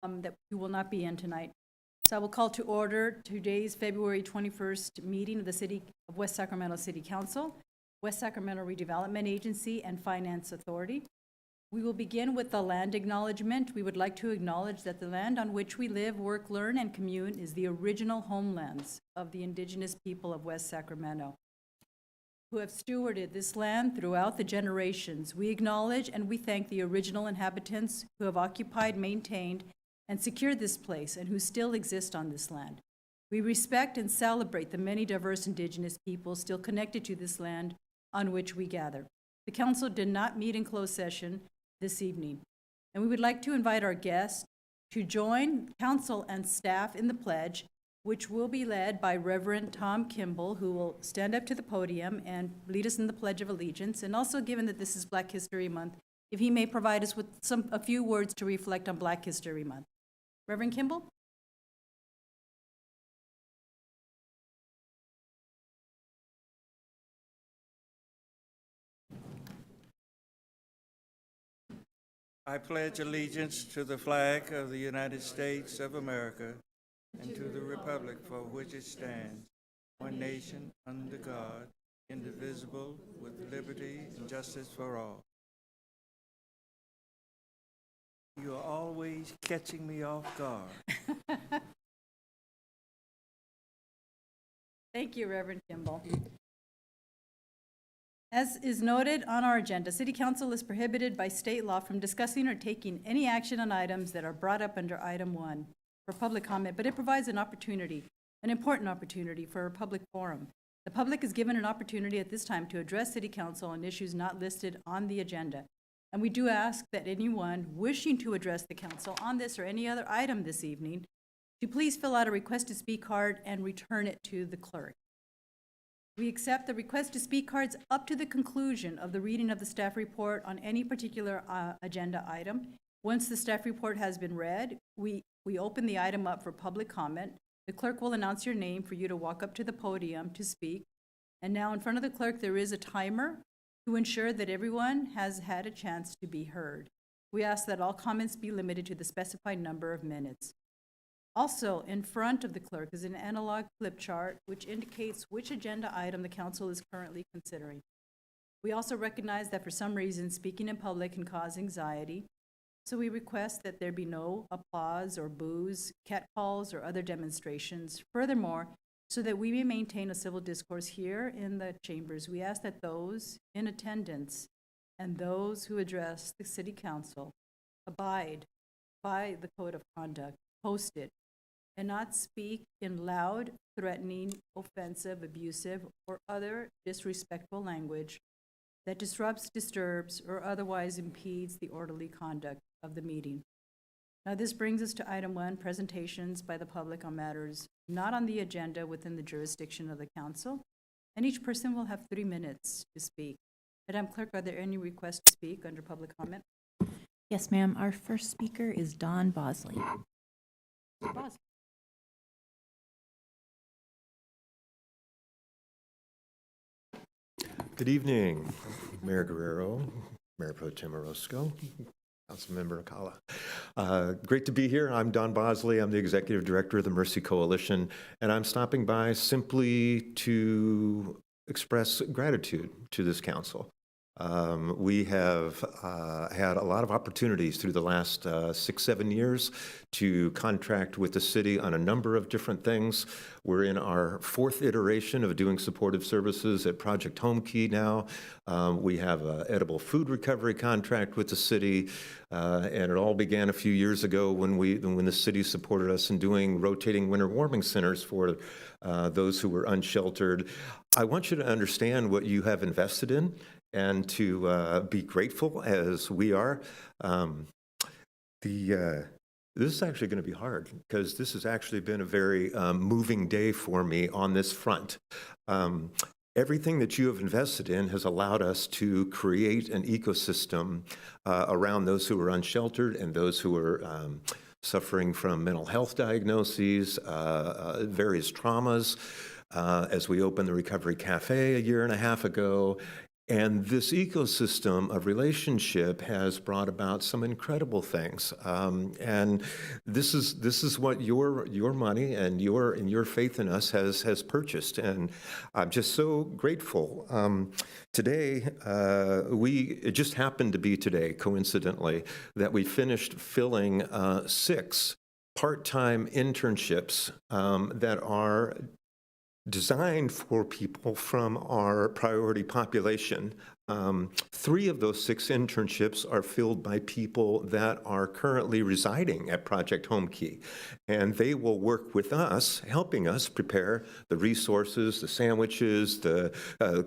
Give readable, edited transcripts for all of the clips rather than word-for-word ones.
that we will not be in tonight. So I will call to order today's February 21st meeting of the City of West Sacramento City Council, West Sacramento Redevelopment Agency, and Finance Authority. We will begin with the land acknowledgement. We would like to acknowledge that the land on which we live, work, learn, and commune is the original homelands of the indigenous people of West Sacramento, who have stewarded this land throughout the generations. We acknowledge and we thank the original inhabitants who have occupied, maintained, and secured this place and who still exist on this land. We respect and celebrate the many diverse indigenous peoples still connected to this land on which we gather. The council did not meet in closed session this evening, and we would like to invite our guests to join council and staff in the pledge, which will be led by Reverend Tom Kimball, who will stand up to the podium and lead us in the Pledge of Allegiance. And also, given that this is Black History Month, if he may provide us with a few words to reflect on Black History Month. Reverend Kimball? I pledge allegiance to the flag of the United States of America and to the republic for which it stands, one nation, under God, indivisible, with liberty and justice for all. You are always catching me off guard. Thank you, Reverend Kimball. As is noted on our agenda, City Council is prohibited by state law from discussing or taking any action on items that are brought up under item 1 for public comment, but it provides an opportunity, an important opportunity for a public forum. The public is given an opportunity at this time to address City Council on issues not listed on the agenda. And we do ask that anyone wishing to address the council on this or any other item this evening to please fill out a request to speak card and return it to the clerk. We accept the request to speak cards up to the conclusion of the reading of the staff report on any particular agenda item. Once the staff report has been read, we open the item up for public comment. The clerk will announce your name for you to walk up to the podium to speak. And now in front of the clerk, there is a timer to ensure that everyone has had a chance to be heard. We ask that all comments be limited to the specified number of minutes. Also, in front of the clerk is an analog flip chart which indicates which agenda item the council is currently considering. We also recognize that for some reason, speaking in public can cause anxiety, so we request that there be no applause or boos, catcalls, or other demonstrations. Furthermore, so that we may maintain a civil discourse here in the chambers, we ask that those in attendance and those who address the City Council abide by the code of conduct posted and not speak in loud, threatening, offensive, abusive, or other disrespectful language that disrupts, disturbs, or otherwise impedes the orderly conduct of the meeting. Now, this brings us to item 1, presentations by the public on matters not on the agenda within the jurisdiction of the council, and each person will have 3 minutes to speak. Madam Clerk, are there any requests to speak under public comment? Yes, ma'am. Our first speaker is Don Bosley. Bosley. Good evening, Mayor Guerrero, Mayor Pro Tem Orozco, Councilmember Acala. Great to be here. I'm Don Bosley. I'm the Executive Director of the Mercy Coalition, and I'm stopping by simply to express gratitude to this council. We have had a lot of opportunities through the last 6-7 years to contract with the city on a number of different things. We're in our 4th iteration of doing supportive services at Project Home Key now. We have an edible food recovery contract with the city, and it all began a few years ago when the city supported us in doing rotating winter warming centers for those who were unsheltered. I want you to understand what you have invested in and to be grateful as we are. This is actually going to be hard because this has actually been a very moving day for me on this front. Everything that you have invested in has allowed us to create an ecosystem around those who are unsheltered and those who are suffering from mental health diagnoses, various traumas. As we opened the Recovery Cafe a year and a half ago, And this ecosystem of relationship has brought about some incredible things. And this is what your money and your faith in us has purchased. And I'm just so grateful. Today, it just happened to be today, coincidentally, that we finished filling 6 part-time internships that are designed for people from our priority population. 3 of those 6 internships are filled by people that are currently residing at Project Home Key. And they will work with us, helping us prepare the resources, the sandwiches, the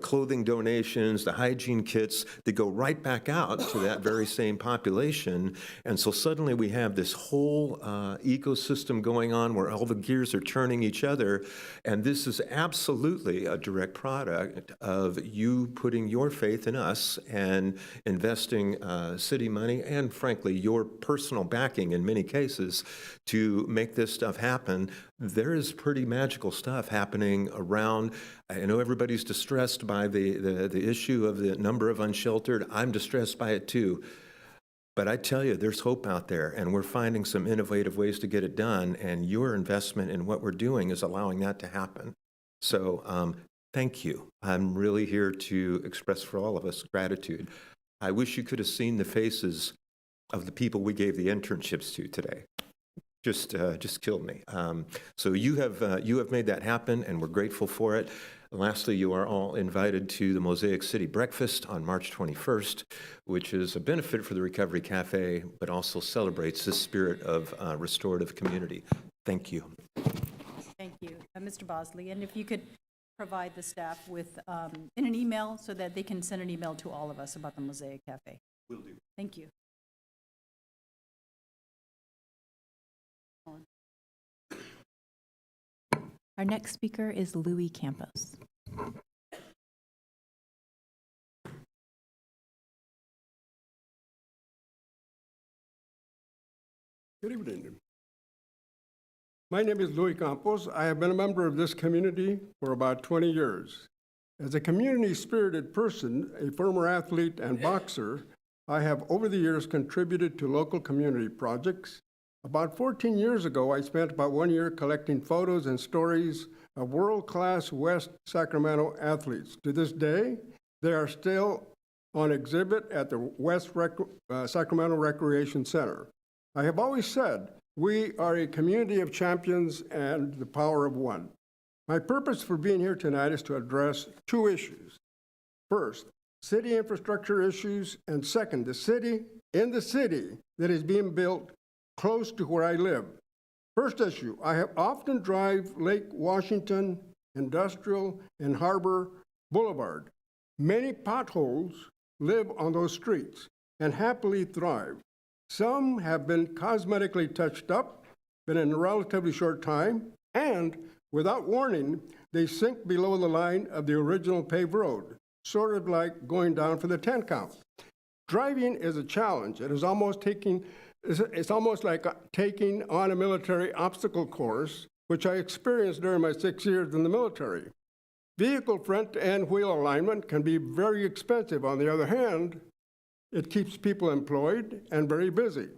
clothing donations, the hygiene kits that go right back out to that very same population. And so suddenly we have this whole ecosystem going on where all the gears are turning each other. And this is absolutely a direct product of you putting your faith in us and investing city money and, frankly, your personal backing in many cases to make this stuff happen. There is pretty magical stuff happening around. I know everybody's distressed by the issue of the number of unsheltered. I'm distressed by it too. But I tell you, there's hope out there, and we're finding some innovative ways to get it done, and your investment in what we're doing is allowing that to happen. So thank you. I'm really here to express for all of us gratitude. I wish you could have seen the faces of the people we gave the internships to today. Just killed me. So you have made that happen, and we're grateful for it. Lastly, you are all invited to the Mosaic City Breakfast on March 21st, which is a benefit for the Recovery Cafe, but also celebrates this spirit of restorative community. Thank you. Thank you, Mr. Bosley. And if you could provide the staff with, in an email so that they can send an email to all of us about the Mosaic Cafe. Will do. Thank you. Our next speaker is Louis Campos. Good evening. My name is Louis Campos. I have been a member of this community for about 20 years. As a community-spirited person, a former athlete and boxer, I have over the years contributed to local community projects. About 14 years ago, I spent about 1 year collecting photos and stories of world-class West Sacramento athletes. To this day, they are still on exhibit at the West Sacramento Recreation Center. I have always said, we are a community of champions and the power of one. My purpose for being here tonight is to address 2 issues. First, city infrastructure issues, and second, the city that is being built close to where I live. First issue, I have often drive Lake Washington, Industrial, and Harbor Boulevard. Many potholes live on those streets and happily thrive. Some have been cosmetically touched up, but in a relatively short time, and without warning, they sink below the line of the original paved road, sort of like going down for the 10 count. Driving is a challenge. It's almost like taking on a military obstacle course, which I experienced during my 6 years in the military. Vehicle front and wheel alignment can be very expensive. On the other hand, it keeps people employed and very busy.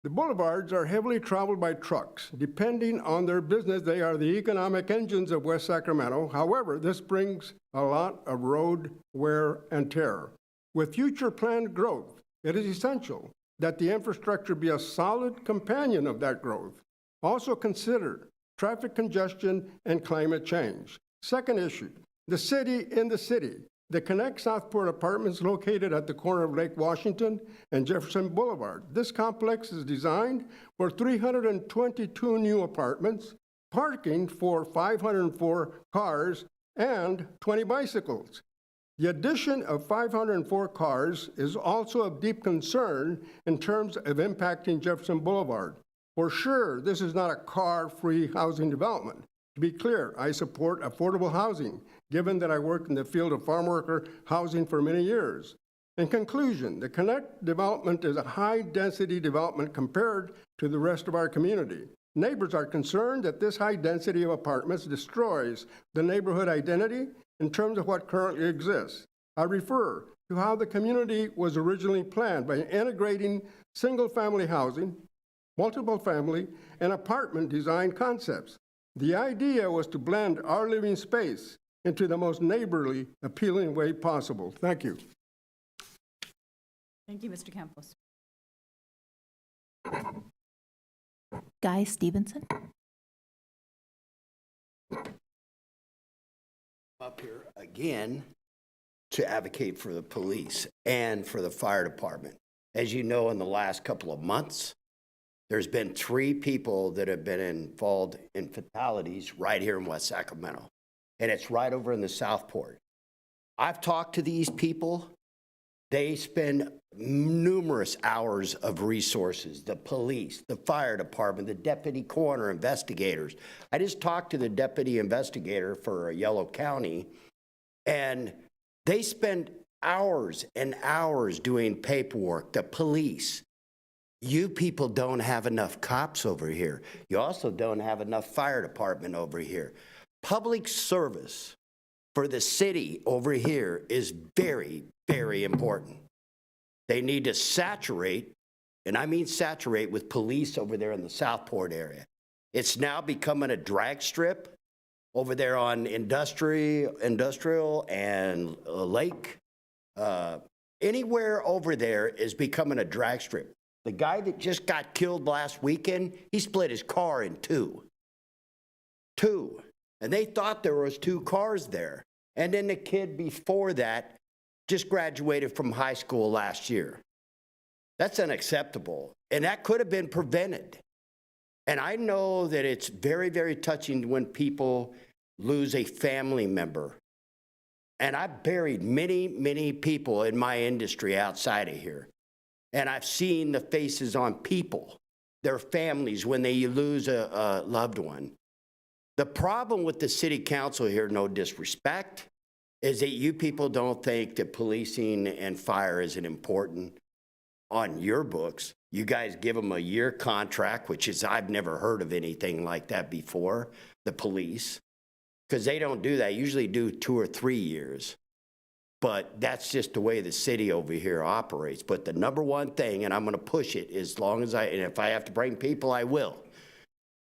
The boulevards are heavily traveled by trucks. Depending on their business, they are the economic engines of West Sacramento. However, this brings a lot of road wear and tear. With future planned growth, it is essential that the infrastructure be a solid companion of that growth. Also consider traffic congestion and climate change. Second issue, the city in the city. The Connect Southport Apartments located at the corner of Lake Washington and Jefferson Boulevard. This complex is designed for 322 new apartments, parking for 504 cars and 20 bicycles. The addition of 504 cars is also of deep concern in terms of impacting Jefferson Boulevard. For sure, this is not a car-free housing development. To be clear, I support affordable housing, given that I worked in the field of farm worker housing for many years. In conclusion, the Connect development is a high-density development compared to the rest of our community. Neighbors are concerned that this high density of apartments destroys the neighborhood identity in terms of what currently exists. I refer to how the community was originally planned by integrating single-family housing, multiple family, and apartment design concepts. The idea was to blend our living space into the most neighborly, appealing way possible. Thank you. Thank you, Mr. Campos. Guy Stevenson. Up here again to advocate for the police and for the fire department. As you know, in the last couple of months, there's been 3 people that have been involved in fatalities right here in West Sacramento, and it's right over in the Southport. I've talked to these people. They spend numerous hours of resources, the police, the fire department, the deputy coroner, investigators. I just talked to the deputy investigator for Yellow County, and they spend hours and hours doing paperwork, the police. You people don't have enough cops over here. You also don't have enough fire department over here. Public service for the city over here is very, very important. They need to saturate, and I mean saturate, with police over there in the Southport area. It's now becoming a drag strip over there on industrial and Lake. Anywhere over there is becoming a drag strip. The guy that just got killed last weekend, he split his car in two. And they thought there was 2 cars there. And then the kid before that just graduated from high school last year. That's unacceptable. And that could have been prevented. And I know that it's very, very touching when people lose a family member. And I've buried many, many people in my industry outside of here. And I've seen the faces on people, their families, when they lose a loved one. The problem with the city council here, no disrespect, is that you people don't think that policing and fire isn't important on your books. You guys give them a year contract, which is, I've never heard of anything like that before, the police, because they don't do that. Usually do 2 or 3 years. But that's just the way the city over here operates. But the number one thing, and I'm going to push it as long as and if I have to bring people, I will,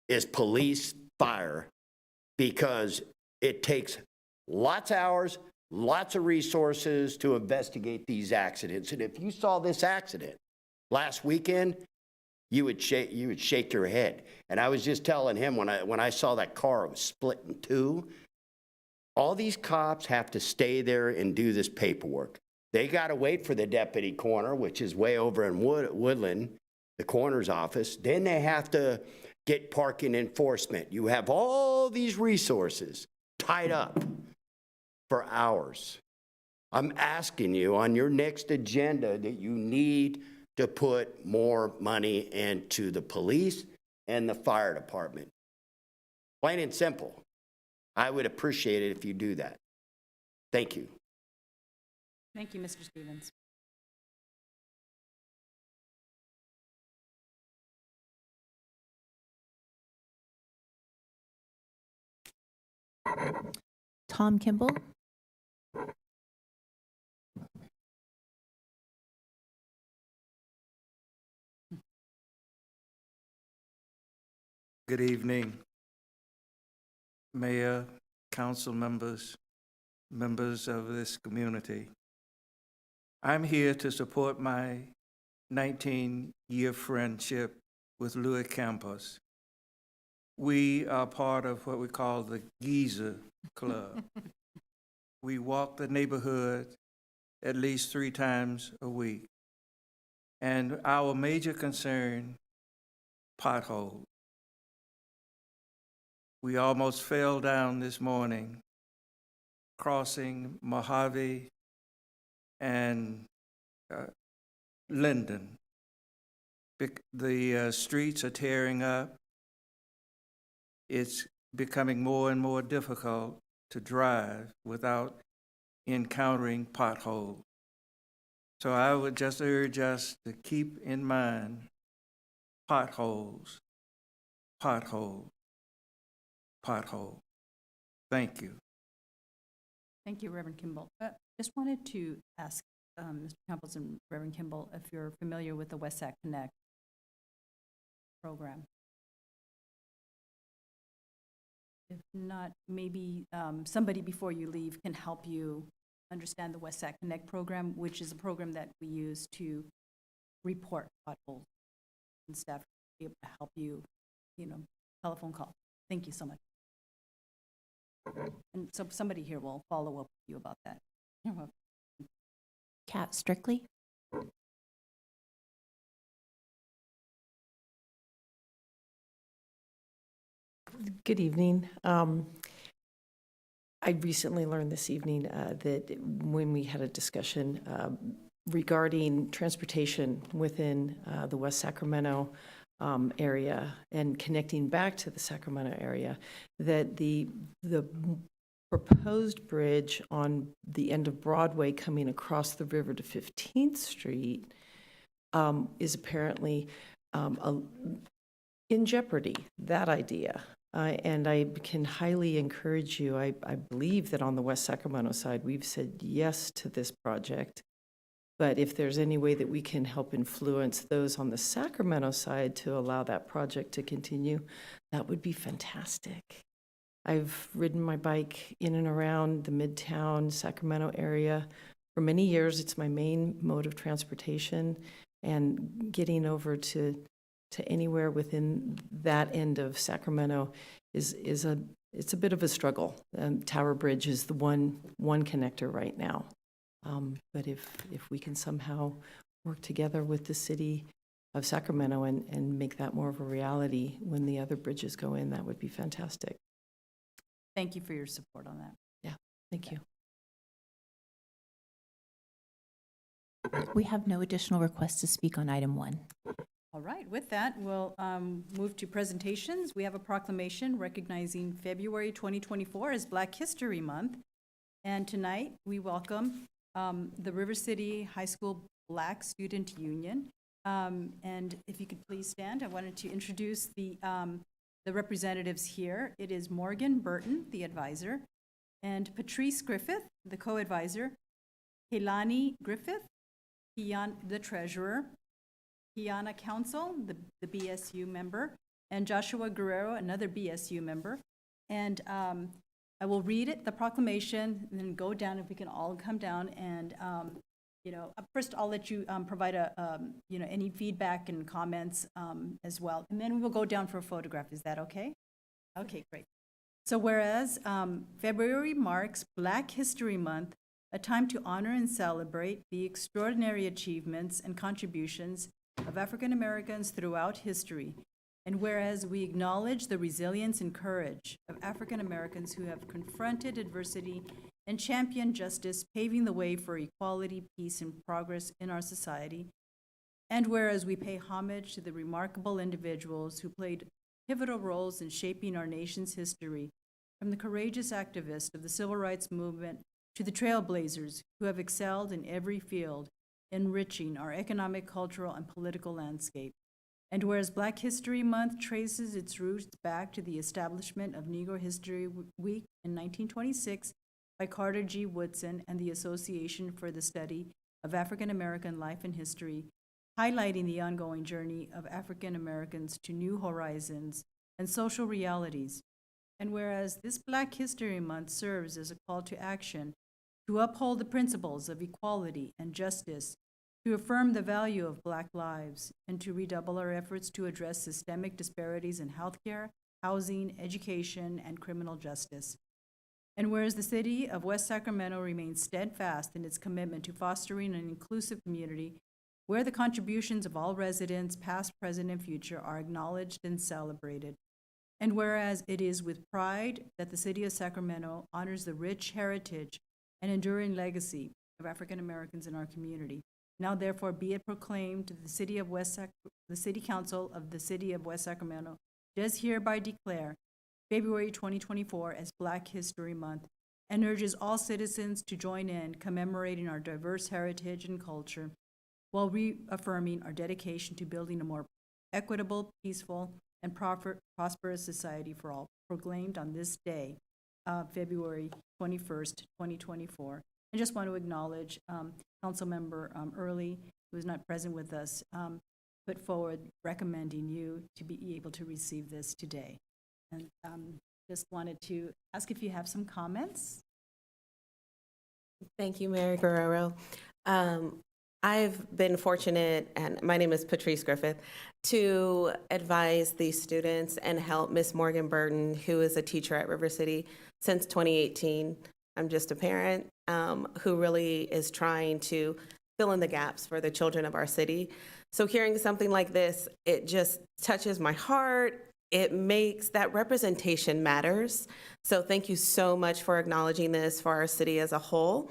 is police, fire, because it takes lots of hours, lots of resources to investigate these accidents. And if you saw this accident last weekend, you would shake your head. And I was just telling him when I saw that car, it was split in 2. All these cops have to stay there and do this paperwork. They got to wait for the deputy coroner, which is way over in Woodland, the coroner's office. Then they have to get parking enforcement. You have all these resources tied up for hours. I'm asking you on your next agenda that you need to put more money into the police and the fire department. Plain and simple. I would appreciate it if you do that. Thank you. Thank you, Mr. Stevens. Tom Kimball. Good evening, Mayor, council members, members of this community. I'm here to support my 19-year friendship with Louis Campos. We are part of what we call the Geezer Club. We walk the neighborhood at least 3 times a week. And our major concern, potholes. We almost fell down this morning crossing Mojave and Linden. The streets are tearing up. It's becoming more and more difficult to drive without encountering potholes. So I would just urge us to keep in mind potholes, potholes, potholes. Thank you. Thank you, Reverend Kimball. Just wanted to ask Mr. Campos and Reverend Kimball if you're familiar with the West Connect program. If not, maybe somebody before you leave can help you understand the West Connect program, which is a program that we use to report potholes, and staff be able to help you, telephone call. Thank you so much. And so somebody here will follow up with you about that. You're welcome. Kat Strictly? Good evening. I recently learned this evening that when we had a discussion regarding transportation within the West Sacramento area and connecting back to the Sacramento area, that the proposed bridge on the end of Broadway coming across the river to 15th Street is apparently in jeopardy, that idea. And I can highly encourage you, I believe that on the West Sacramento side, we've said yes to this project. But if there's any way that we can help influence those on the Sacramento side to allow that project to continue, that would be fantastic. I've ridden my bike in and around the Midtown Sacramento area for many years. It's my main mode of transportation, and getting over to anywhere within that end of Sacramento is a bit of a struggle. Tower Bridge is the one connector right now. But if we can somehow work together with the city of Sacramento and make that more of a reality when the other bridges go in, that would be fantastic. Thank you for your support on that. Yeah, thank you. We have no additional requests to speak on item 1. All right, with that, we'll move to presentations. We have a proclamation recognizing February 2024 as Black History Month. And tonight, we welcome the River City High School Black Student Union. And if you could please stand, I wanted to introduce the representatives here. It is Morgan Burton, the advisor, and Patrice Griffith, the co-advisor, Helani Griffith, the treasurer, Kiana Council, the BSU member, and Joshua Guerrero, another BSU member. And I will read it, the proclamation, and then go down, if we can all come down. And, first I'll let you provide any feedback and comments as well. And then we will go down for a photograph. Is that okay? Okay, great. So whereas February marks Black History Month, a time to honor and celebrate the extraordinary achievements and contributions of African Americans throughout history. And whereas we acknowledge the resilience and courage of African Americans who have confronted adversity and championed justice, paving the way for equality, peace, and progress in our society. And whereas we pay homage to the remarkable individuals who played pivotal roles in shaping our nation's history, from the courageous activists of the civil rights movement to the trailblazers who have excelled in every field, enriching our economic, cultural, and political landscape. And whereas Black History Month traces its roots back to the establishment of Negro History Week in 1926 by Carter G. Woodson and the Association for the Study of African American Life and History, highlighting the ongoing journey of African Americans to new horizons and social realities. And whereas this Black History Month serves as a call to action to uphold the principles of equality and justice, to affirm the value of Black lives, and to redouble our efforts to address systemic disparities in healthcare, housing, education, and criminal justice. And whereas the city of West Sacramento remains steadfast in its commitment to fostering an inclusive community where the contributions of all residents, past, present, and future, are acknowledged and celebrated. And whereas it is with pride that the city of Sacramento honors the rich heritage and enduring legacy of African Americans in our community. Now therefore be it proclaimed to the City Council of the City of West Sacramento does hereby declare February 2024 as Black History Month, and urges all citizens to join in commemorating our diverse heritage and culture while reaffirming our dedication to building a more equitable, peaceful, and prosperous society for all, proclaimed on this day, February 21st, 2024. I just want to acknowledge Councilmember Early, who is not present with us, put forward recommending you to be able to receive this today. And just wanted to ask if you have some comments. Thank you, Mayor Guerrero. I've been fortunate, and my name is Patrice Griffith, to advise these students and help Miss Morgan Burton, who is a teacher at River City since 2018. I'm just a parent who really is trying to fill in the gaps for the children of our city. So hearing something like this, it just touches my heart. It makes that representation matters. So thank you so much for acknowledging this for our city as a whole.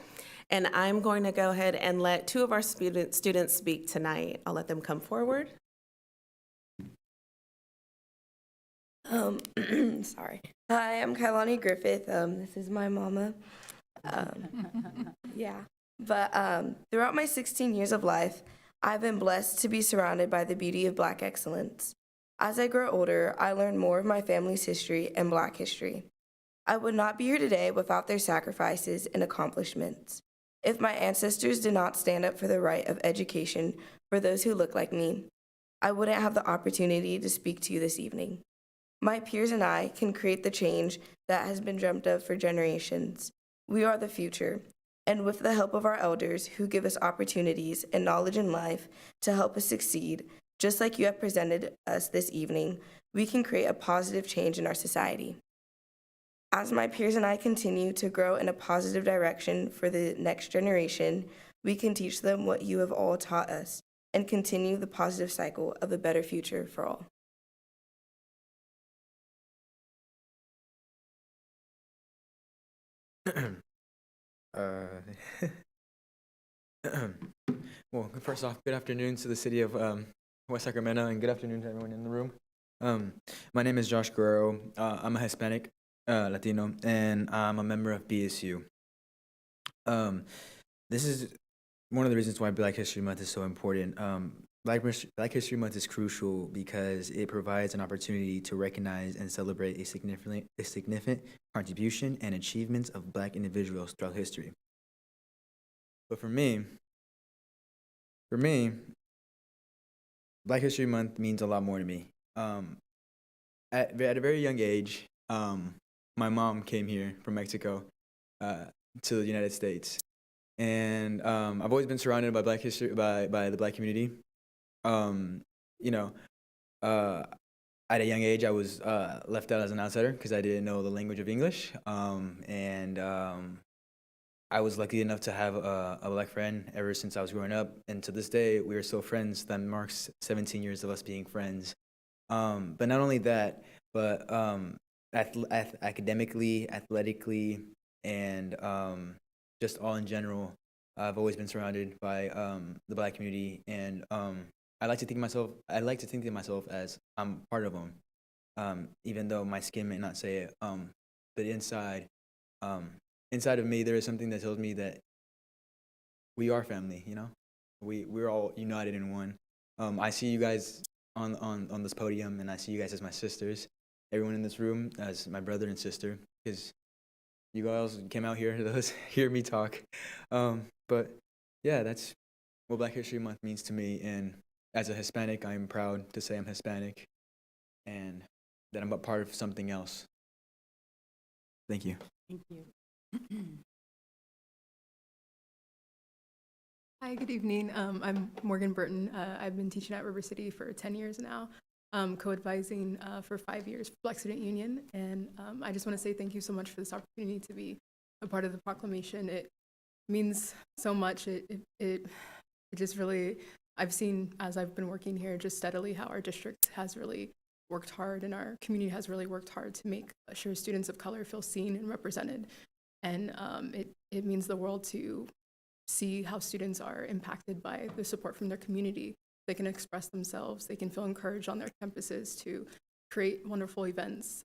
And I'm going to go ahead and let two of our students speak tonight. I'll let them come forward. Sorry. Hi, I'm Kailani Griffith. This is my mama. Yeah. But throughout my 16 years of life, I've been blessed to be surrounded by the beauty of Black excellence. As I grow older, I learn more of my family's history and Black history. I would not be here today without their sacrifices and accomplishments. If my ancestors did not stand up for the right of education for those who look like me, I wouldn't have the opportunity to speak to you this evening. My peers and I can create the change that has been dreamt of for generations. We are the future, and with the help of our elders who give us opportunities and knowledge in life to help us succeed, just like you have presented us this evening, we can create a positive change in our society. As my peers and I continue to grow in a positive direction for the next generation, we can teach them what you have all taught us and continue the positive cycle of a better future for all. Well, first off, good afternoon to the city of West Sacramento, and good afternoon to everyone in the room. My name is Josh Guerrero. I'm a Hispanic Latino, and I'm a member of BSU. This is one of the reasons why Black History Month is so important. Black History Month is crucial because it provides an opportunity to recognize and celebrate a significant contribution and achievements of Black individuals throughout history. But for me, Black History Month means a lot more to me. At a very young age, my mom came here from Mexico to the United States, and I've always been surrounded by Black history, by the Black community. At a young age, I was left out as an outsider because I didn't know the language of English, and I was lucky enough to have a Black friend ever since I was growing up, and to this day, we are still friends. That marks 17 years of us being friends. But not only that, but academically, athletically, and just all in general, I've always been surrounded by the Black community, and I like to think of myself as I'm part of them, even though my skin may not say it. But inside of me, there is something that tells me that we are family. You know, we're all united in one. I see you guys on this podium, and I see you guys as my sisters. Everyone in this room as my brother and sister, because you guys came out here to hear me talk. But yeah, that's what Black History Month means to me. And as a Hispanic, I'm proud to say I'm Hispanic and that I'm a part of something else. Thank you. Thank you. Hi, good evening. I'm Morgan Burton. I've been teaching at River City for 10 years now, co-advising for 5 years for Black Student Union. And I just want to say thank you so much for this opportunity to be a part of the proclamation. It means so much. It just really, I've seen as I've been working here just steadily how our district has really worked hard and our community has really worked hard to make sure students of color feel seen and represented. And it means the world to see how students are impacted by the support from their community. They can express themselves, they can feel encouraged on their campuses to create wonderful events,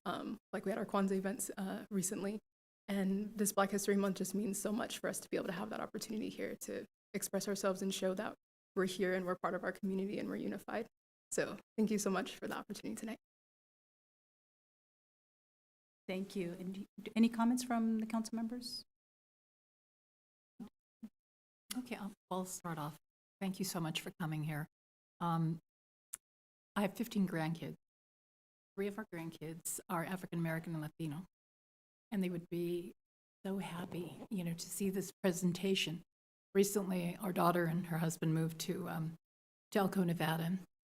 like we had our Kwanzaa events recently. And this Black History Month just means so much for us to be able to have that opportunity here to express ourselves and show that we're here and we're part of our community and we're unified. So thank you so much for the opportunity tonight. Thank you. And any comments from the council members? Okay, I'll start off. Thank you so much for coming here. I have 15 grandkids. 3 of our grandkids are African American and Latino, and they would be so happy, to see this presentation. Recently, our daughter and her husband moved to Elko, Nevada,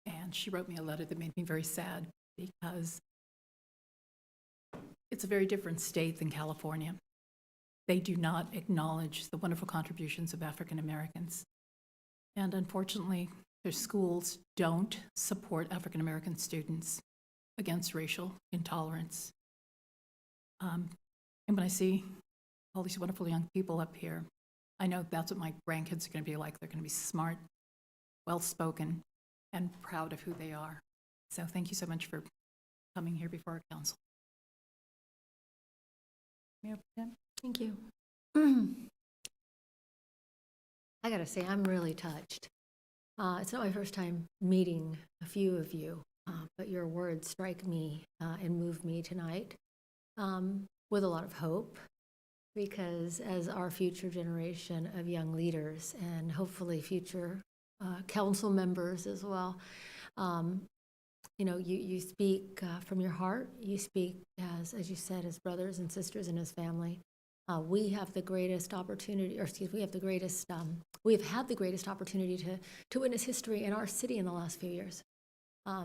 and she wrote me a letter that made me very sad because it's a very different state than California. They do not acknowledge the wonderful contributions of African Americans. And unfortunately, their schools don't support African American students against racial intolerance. And when I see all these wonderful young people up here, I know that's what my grandkids are going to be like. They're going to be smart, well-spoken, and proud of who they are. So thank you so much for coming here before our council. Mayor Pro Tem? Thank you. I gotta say, I'm really touched. It's not my first time meeting a few of you, but your words strike me and move me tonight with a lot of hope, because as our future generation of young leaders and hopefully future council members as well, you speak from your heart. You speak as you said, as brothers and sisters and as family. We have the greatest opportunity, we have had the greatest opportunity to witness history in our city in the last few years,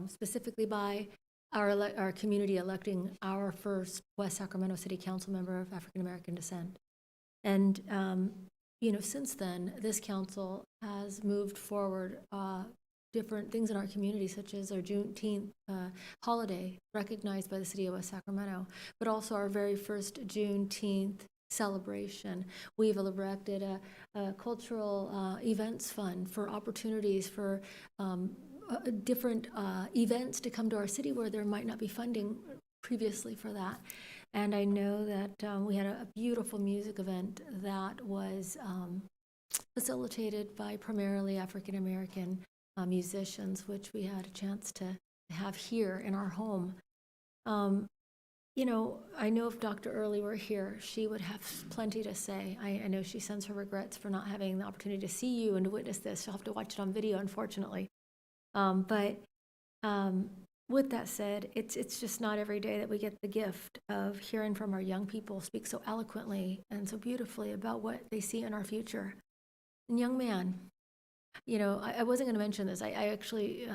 specifically by our community electing our first West Sacramento City Council member of African American descent. And, since then, this council has moved forward different things in our community, such as our Juneteenth holiday, recognized by the city of West Sacramento, but also our very first Juneteenth celebration. We've erected a cultural events fund for opportunities for different events to come to our city where there might not be funding previously for that. And I know that we had a beautiful music event that was facilitated by primarily African American musicians, which we had a chance to have here in our home. I know if Dr. Early were here, she would have plenty to say. I know she sends her regrets for not having the opportunity to see you and to witness this. She'll have to watch it on video, unfortunately. But with that said, it's just not every day that we get the gift of hearing from our young people speak so eloquently and so beautifully about what they see in our future. And young man, I wasn't going to mention this. I actually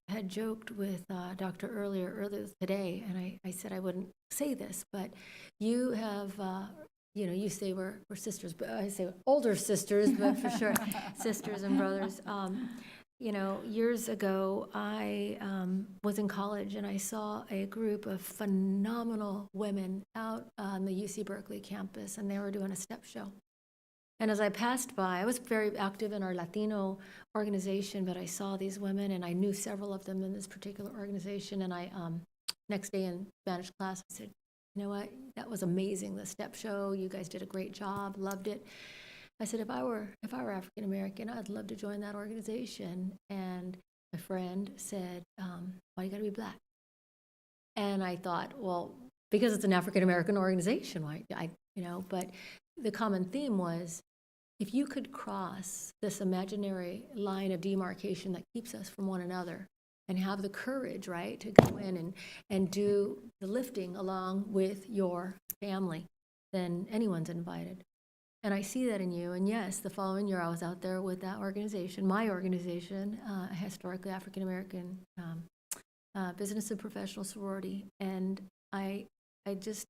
had joked with Dr. earlier today, and I said I wouldn't say this, but you have, you say we're sisters, but I say older sisters, but for sure, sisters and brothers. Years ago, I was in college, and I saw a group of phenomenal women out on the UC Berkeley campus, and they were doing a step show. And as I passed by, I was very active in our Latino organization, but I saw these women, and I knew several of them in this particular organization. And I, next day in Spanish class, I said, you know what, that was amazing, the step show. You guys did a great job, loved it. I said, if I were African American, I'd love to join that organization. And my friend said, why you gotta be black? And I thought, well, because it's an African American organization, why? But the common theme was, if you could cross this imaginary line of demarcation that keeps us from one another and have the courage, right, to go in and do the lifting along with your family, then anyone's invited. And I see that in you. And yes, the following year I was out there with that organization, my organization, a historically African American business and professional sorority. And I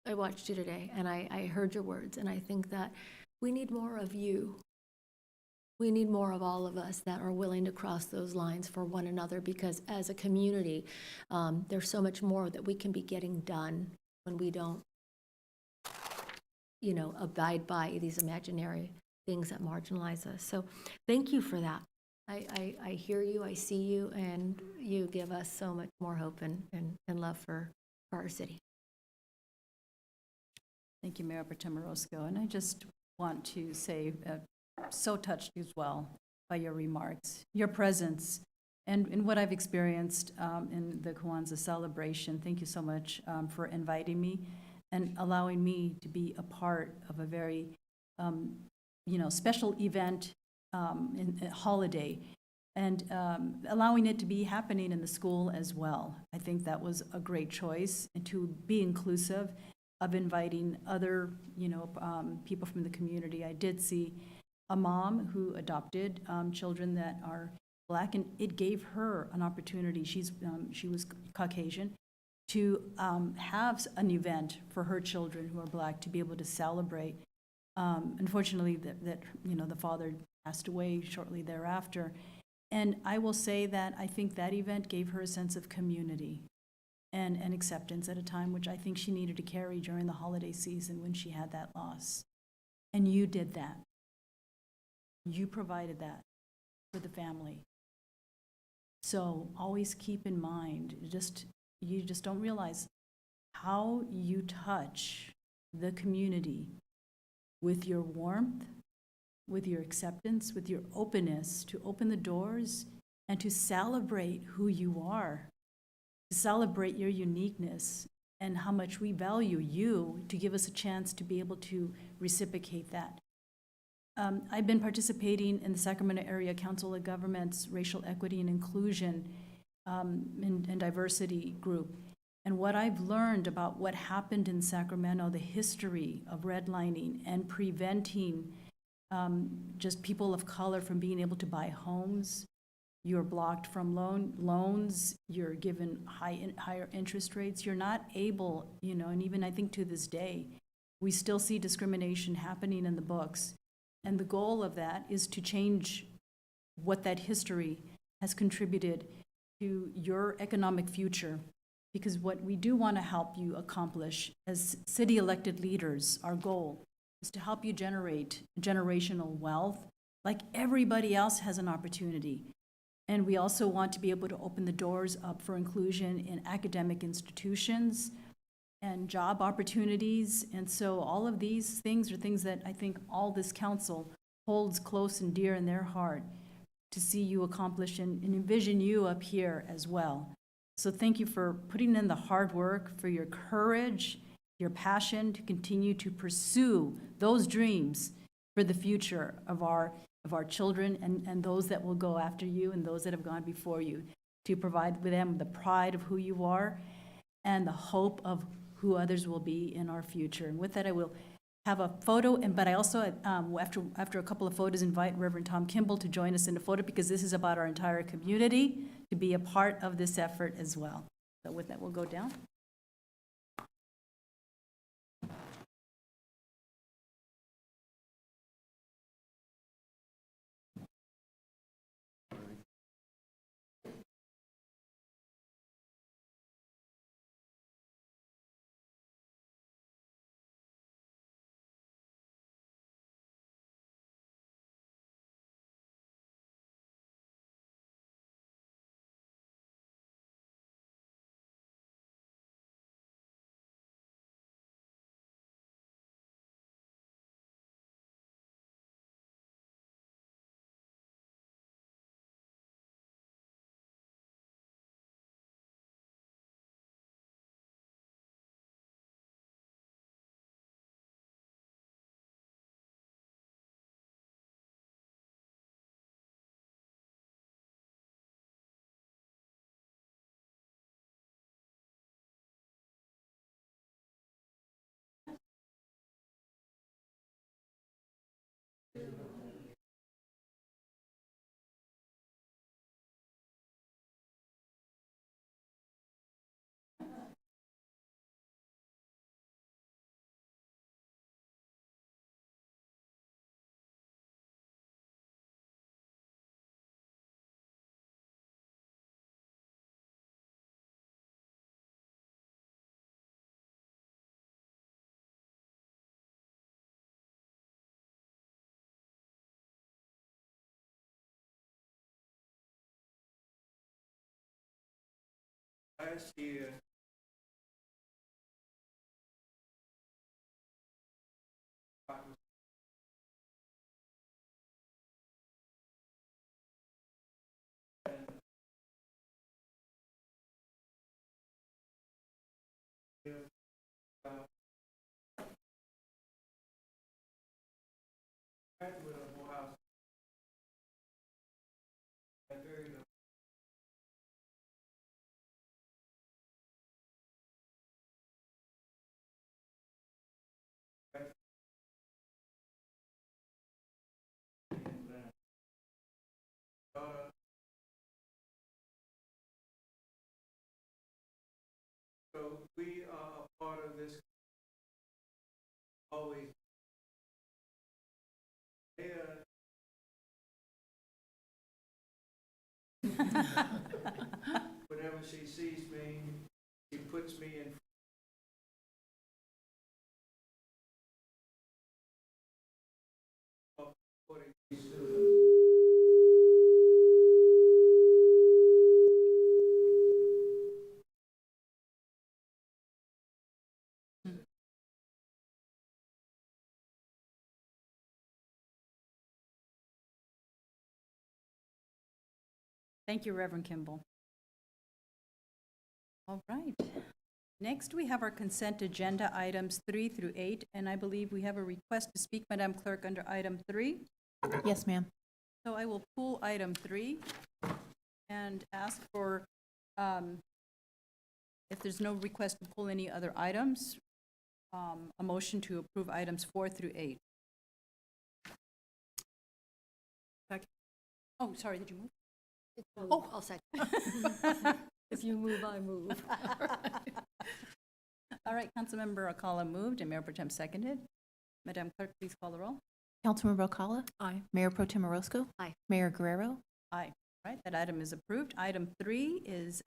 watched you today, and I heard your words, and I think that we need more of you. We need more of all of us that are willing to cross those lines for one another, because as a community, there's so much more that we can be getting done when we don't, abide by these imaginary things that marginalize us. So thank you for that. I hear you, I see you, and you give us so much more hope and love for our city. Thank you, Mayor Pro Tem Orozco. And I just want to say, so touched as well by your remarks, your presence, and what I've experienced in the Kwanzaa celebration. Thank you so much for inviting me and allowing me to be a part of a very, special event holiday, and allowing it to be happening in the school as well. I think that was a great choice, and to be inclusive of inviting other, people from the community. I did see a mom who adopted children that are Black, and it gave her an opportunity. She was Caucasian, to have an event for her children who are Black to be able to celebrate. Unfortunately, the father passed away shortly thereafter. And I will say that I think that event gave her a sense of community and acceptance at a time which I think she needed to carry during the holiday season when she had that loss. And you did that. You provided that for the family. So always keep in mind, you just don't realize how you touch the community with your warmth, with your acceptance, with your openness to open the doors and to celebrate who you are, to celebrate your uniqueness and how much we value you, to give us a chance to be able to reciprocate that. I've been participating in the Sacramento Area Council of Governments Racial Equity and Inclusion and Diversity Group. And what I've learned about what happened in Sacramento, the history of redlining and preventing just people of color from being able to buy homes. You're blocked from loans, you're given higher interest rates, you're not able, and even I think to this day, we still see discrimination happening in the books. And the goal of that is to change what that history has contributed to your economic future. Because what we do want to help you accomplish as city elected leaders, our goal is to help you generate generational wealth like everybody else has an opportunity. And we also want to be able to open the doors up for inclusion in academic institutions and job opportunities. And so all of these things are things that I think all this council holds close and dear in their heart to see you accomplish and envision you up here as well. So thank you for putting in the hard work, for your courage, your passion to continue to pursue those dreams for the future of our children and those that will go after you and those that have gone before you, to provide with them the pride of who you are and the hope of who others will be in our future. And with that, I will have a photo, but I also, after a couple of photos, invite Reverend Tom Kimball to join us in a photo, because this is about our entire community to be a part of this effort as well. So with that, we'll go down. Last year, So we are a part of this always. Whenever she sees me, she puts me in. Thank you, Reverend Kimball. All right. Next, we have our consent agenda items 3 through 8, and I believe we have a request to speak, Madam Clerk, under item 3. Yes, ma'am. So I will pull item 3 and ask for, if there's no request to pull any other items, a motion to approve items 4 through 8. Oh, sorry, did you move? Oh, I'll second. If you move, I move. All right, Councilmember Alcala moved and Mayor Pro Tem seconded. Madam Clerk, please call the roll. Councilmember Alcala? Aye. Mayor Pro Tem Orozco? Aye. Mayor Guerrero? Aye. All right, that item is approved. Item 3 is,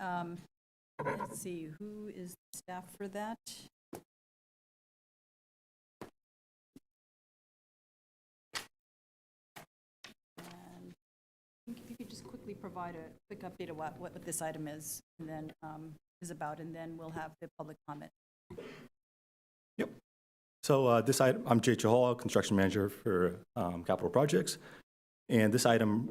let's see, who is the staff for that? And I think if you could just quickly provide a quick update of what this item is, and then is about, and then we'll have the public comment. Yep. So this item, I'm Jay Chahal, construction manager for capital projects. And this item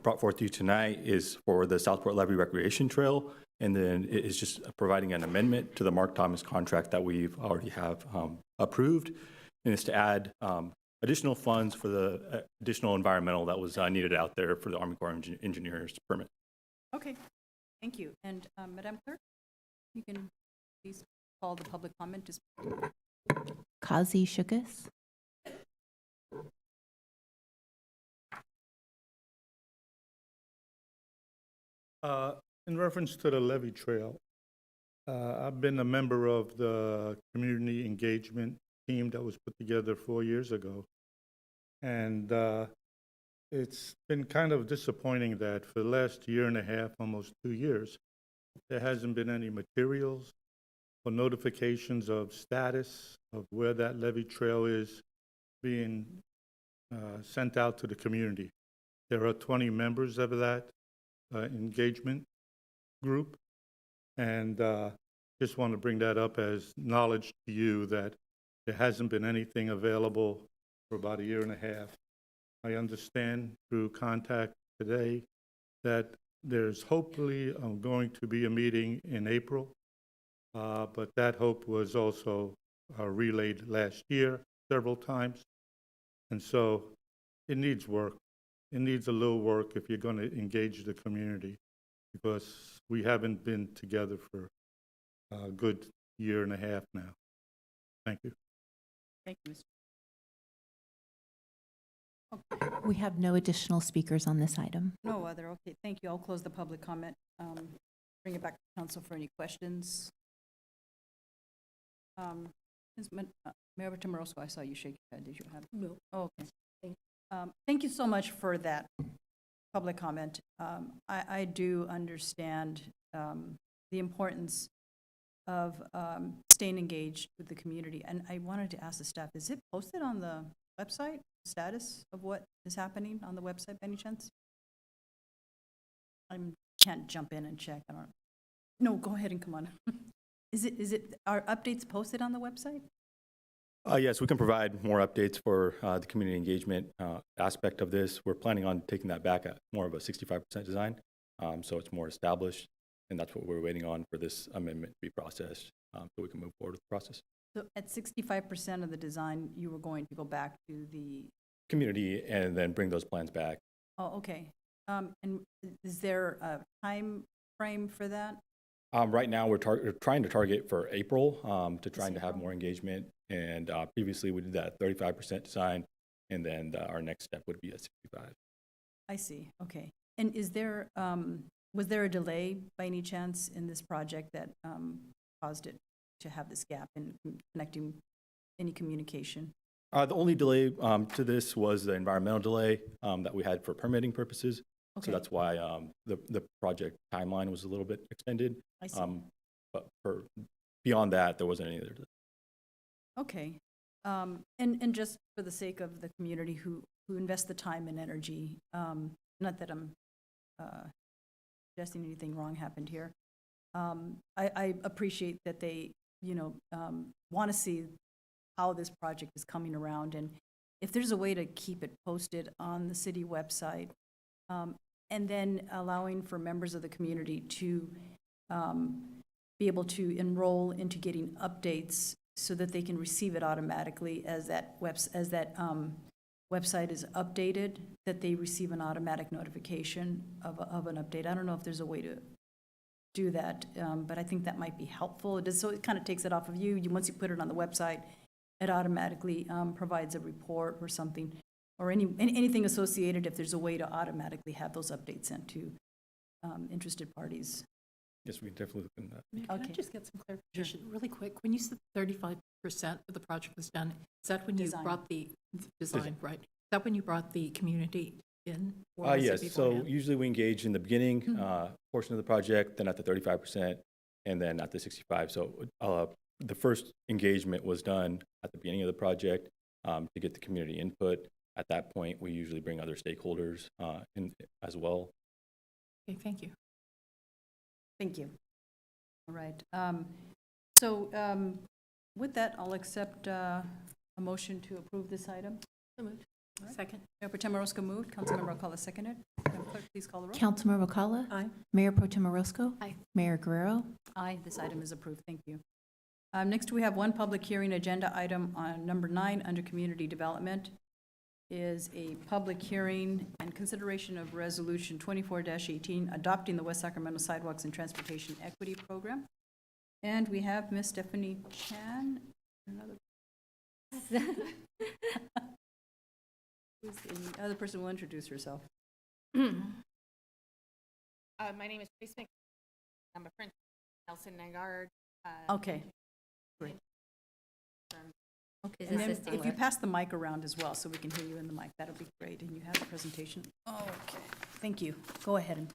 brought forth to you tonight is for the Southport Levee Recreation Trail. And then it is just providing an amendment to the Mark Thomas contract that we've already have approved. And it's to add additional funds for the additional environmental that was needed out there for the Army Corps of Engineers permit. Okay, thank you. And Madam Clerk, you can please call the public comment to speak. Kazi Shukas? In reference to the levee trail, I've been a member of the community engagement team that was put together 4 years ago. And it's been kind of disappointing that for the last year and a half, almost 2 years, there hasn't been any materials or notifications of status of where that levee trail is being sent out to the community. There are 20 members of that engagement group, and just want to bring that up as knowledge to you that there hasn't been anything available for about a year and a half. I understand through contact today that there's hopefully going to be a meeting in April, but that hope was also relayed last year several times. And so it needs work. It needs a little work if you're going to engage the community, because we haven't been together for a good year and a half now. Thank you. Thank you, Mr. We have no additional speakers on this item. No other, okay, thank you. I'll close the public comment. Bring it back to council for any questions. Mayor Pro Tem Orozco, I saw you shake your head. Did you have? No. Oh, okay. Thank you so much for that public comment. I do understand the importance of staying engaged with the community. And I wanted to ask the staff, is it posted on the website, status of what is happening on the website by any chance? I can't jump in and check. I don't. No, go ahead and come on. Are updates posted on the website? Yes, we can provide more updates for the community engagement aspect of this. We're planning on taking that back at more of a 65% design, so it's more established, and that's what we're waiting on for this amendment to be processed, so we can move forward with the process. So at 65% of the design, you were going to go back to the Community, and then bring those plans back. Oh, okay. And is there a time frame for that? Right now, we're trying to target for April to trying to have more engagement. And previously, we did that 35% design, and then our next step would be at 65. I see. Okay. And is there was there a delay by any chance in this project that caused it to have this gap in connecting any communication? The only delay to this was the environmental delay that we had for permitting purposes. Okay. So that's why the project timeline was a little bit extended. I see. But beyond that, there wasn't any other delay. Okay. And just for the sake of the community who invest the time and energy, not that I'm suggesting anything wrong happened here. I appreciate that they, want to see how this project is coming around, and if there's a way to keep it posted on the city website, and then allowing for members of the community to be able to enroll into getting updates so that they can receive it automatically as that website is updated, that they receive an automatic notification of an update. I don't know if there's a way to do that, but I think that might be helpful. So it kind of takes it off of you. Once you put it on the website, it automatically provides a report or something, or anything associated, if there's a way to automatically have those updates sent to interested parties. Yes, we can definitely look into that. Can I just get some clarification really quick? When you said 35% of the project was done, is that when you Design. brought the design, right? Is that when you brought the community in? Or was it Yes, so beforehand? usually we engage in the beginning portion of the project, then at the 35%, and then at the 65%. So the first engagement was done at the beginning of the project to get the community input. At that point, we usually bring other stakeholders in as well. Okay, thank you. Thank you. All right. So with that, I'll accept a motion to approve this item. So moved. Second. Mayor Pro Tem Orozco moved. Councilmember Alcala seconded. Madam Clerk, please call the roll. Councilmember Alcala? Aye. Mayor Pro Tem Orozco? Aye. Mayor Guerrero? Aye, this item is approved. Thank you. Next, we have one public hearing agenda item on number 9 under community development is a public hearing and consideration of resolution 24-18 adopting the West Sacramento Sidewalks and Transportation Equity Program. And we have Ms. Stephanie Chan. Who's the other person who will introduce herself? My name is Trace Mc. I'm a friend of Nelson Nygaard. Okay, great. Okay, and then if you pass the mic around as well, so we can hear you in the mic, that'll be great. And you have the presentation. Okay, thank you. Go ahead and.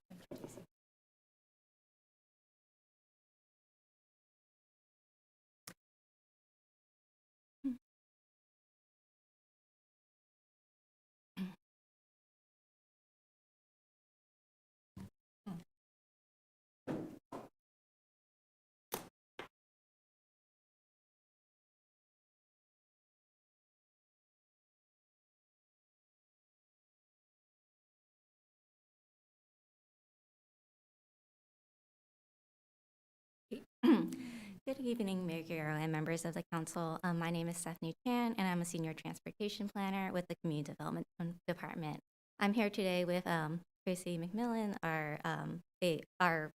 Good evening, Mayor Guerrero and members of the council. My name is Stephanie Chan, and I'm a senior transportation planner with the Community Development Department. I'm here today with Tracy McMillan, our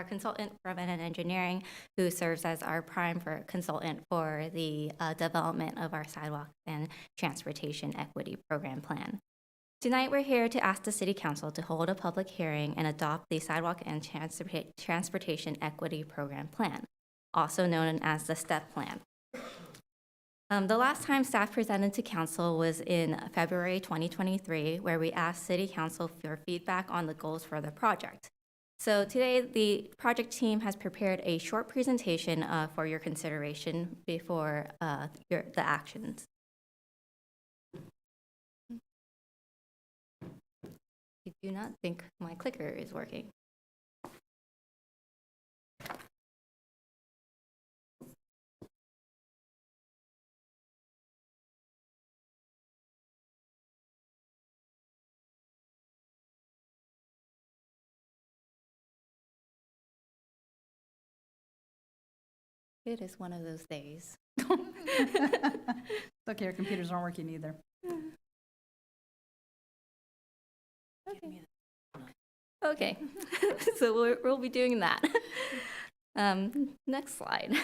consultant from NN Engineering, who serves as our prime consultant for the development of our sidewalk and transportation equity program plan. Tonight, we're here to ask the City Council to hold a public hearing and adopt the Sidewalk and Transportation Equity Program Plan, also known as the STEP Plan. The last time staff presented to Council was in February 2023, where we asked City Council for feedback on the goals for the project. So today, the project team has prepared a short presentation for your consideration before the actions. I do not think my clicker is working. It is one of those days. It's okay, our computers aren't working either. Okay, so we'll be doing that. Next slide.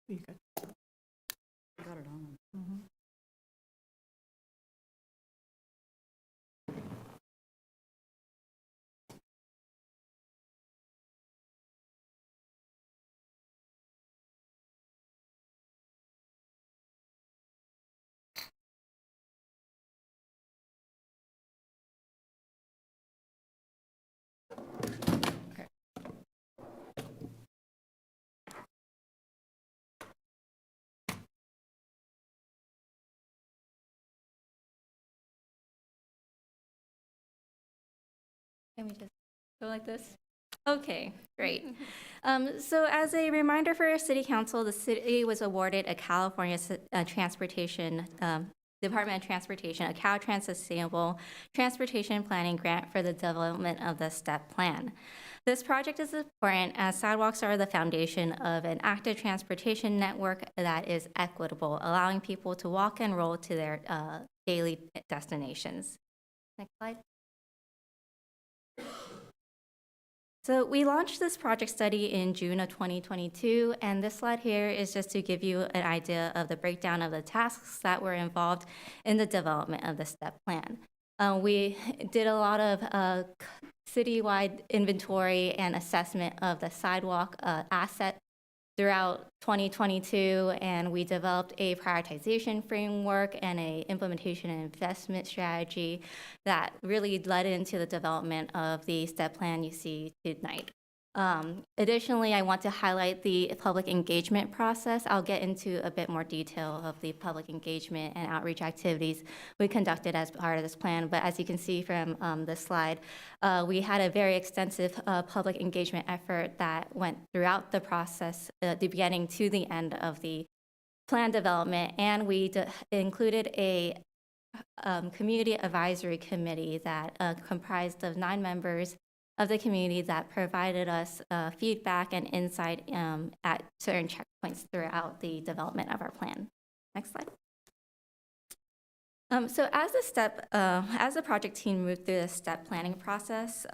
You got it on. Can we just go like this? Okay, great. So as a reminder for City Council, the city was awarded a California Transportation Department of Transportation, a Caltrans Sustainable Transportation Planning Grant for the development of the STEP plan. This project is important as sidewalks are the foundation of an active transportation network that is equitable, allowing people to walk and roll to their daily destinations. Next slide. So we launched this project study in June of 2022, and this slide here is just to give you an idea of the breakdown of the tasks that were involved in the development of the STEP plan. We did a lot of citywide inventory and assessment of the sidewalk asset throughout 2022, and we developed a prioritization framework and a implementation and investment strategy that really led into the development of the STEP plan you see tonight. Additionally, I want to highlight the public engagement process. I'll get into a bit more detail of the public engagement and outreach activities we conducted as part of this plan, but as you can see from this slide, we had a very extensive public engagement effort that went throughout the process, the beginning to the end of the plan development, and we included a community advisory committee that comprised of 9 members of the community that provided us feedback and insight at certain checkpoints throughout the development of our plan. Next slide. So as the project team moved through the STEP planning process,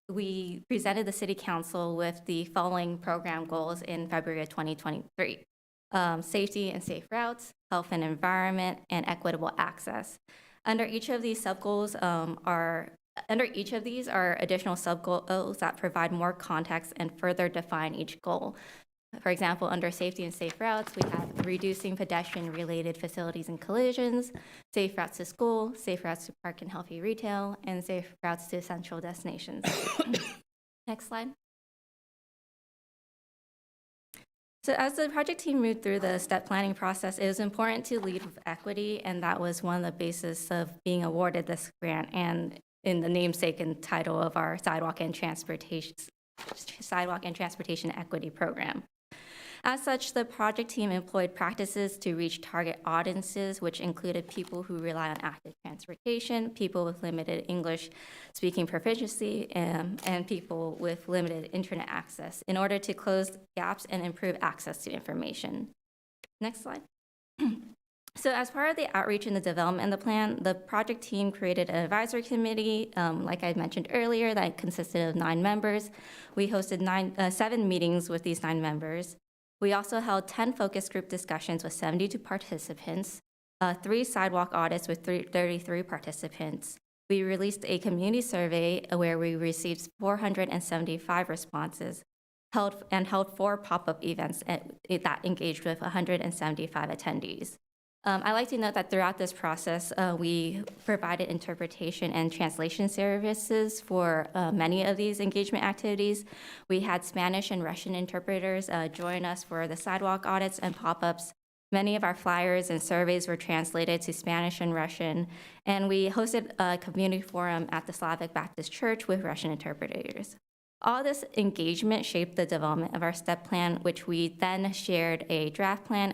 we presented the City Council with the following program goals in February of 2023. Safety and safe routes, health and environment, and equitable access. Under each of these are additional sub-goals that provide more context and further define each goal. For example, under safety and safe routes, we have reducing pedestrian-related facilities and collisions, safe routes to school, safe routes to park and healthy retail, and safe routes to essential destinations. Next slide. So as the project team moved through the STEP planning process, it was important to lead with equity, and that was one of the basis of being awarded this grant and in the namesake and title of our Sidewalk and Transportation Equity Program. As such, the project team employed practices to reach target audiences, which included people who rely on active transportation, people with limited English speaking proficiency, and people with limited internet access in order to close gaps and improve access to information. Next slide. So as part of the outreach and the development of the plan, the project team created an advisory committee, like I mentioned earlier, that consisted of 9 members. We hosted 7 meetings with these 9 members. We also held 10 focus group discussions with 72 participants, 3 sidewalk audits with 33 participants. We released a community survey where we received 475 responses, held 4 pop-up events that engaged with 175 attendees. I'd like to note that throughout this process, we provided interpretation and translation services for many of these engagement activities. We had Spanish and Russian interpreters join us for the sidewalk audits and pop-ups. Many of our flyers and surveys were translated to Spanish and Russian, and we hosted a community forum at the Slavic Baptist Church with Russian interpreters. All this engagement shaped the development of our STEP plan, which we then shared a draft plan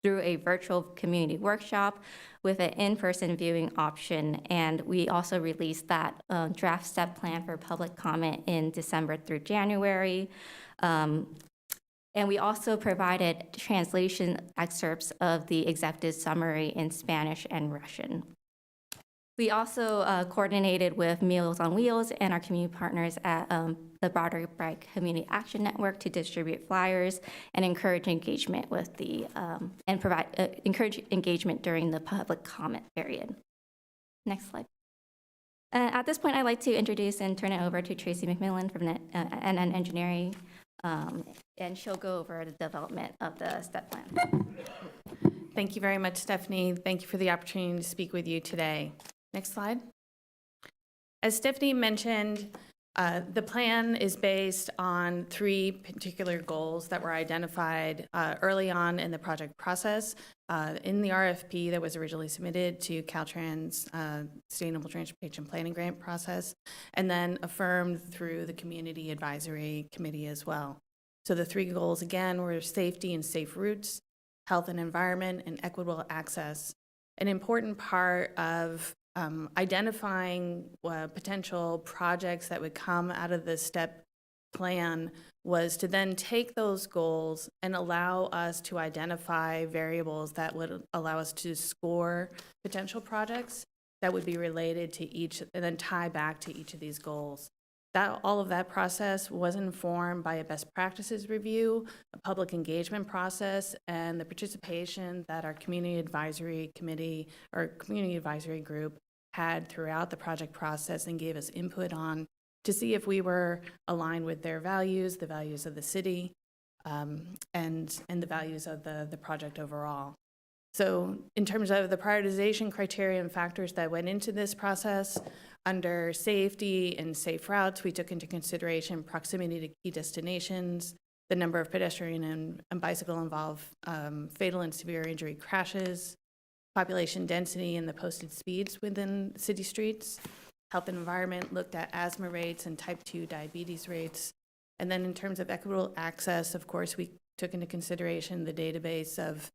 through a virtual community workshop with an in-person viewing option. And we also released that draft STEP plan for public comment in December through January. And we also provided translation excerpts of the executive summary in Spanish and Russian. We also coordinated with Meals on Wheels and our community partners at the Broader Bright Community Action Network to distribute flyers and encourage engagement with encourage engagement during the public comment period. Next slide. At this point, I'd like to introduce and turn it over to Tracy McMillan from NN Engineering, and she'll go over the development of the STEP plan. Thank you very much, Stephanie. Thank you for the opportunity to speak with you today. Next slide. As Stephanie mentioned, The plan is based on 3 particular goals that were identified early on in the project process. In the RFP that was originally submitted to Caltrans Sustainable Transportation Planning Grant process, and then affirmed through the Community Advisory Committee as well. So the 3 goals, again, were safety and safe routes, health and environment, and equitable access. An important part of identifying potential projects that would come out of the STEP plan was to then take those goals and allow us to identify variables that would allow us to score potential projects that would be related to each and then tie back to each of these goals. All of that process was informed by a best practices review, a public engagement process, and the participation that our community advisory committee or community advisory group had throughout the project process and gave us input on to see if we were aligned with their values, the values of the city, and the values of the project overall. So in terms of the prioritization criteria and factors that went into this process, under safety and safe routes, we took into consideration proximity to key destinations, the number of pedestrian and bicycle-involved fatal and severe injury crashes, population density and the posted speeds within city streets. Health and environment looked at asthma rates and type 2 diabetes rates. And then in terms of equitable access, of course, we took into consideration the database of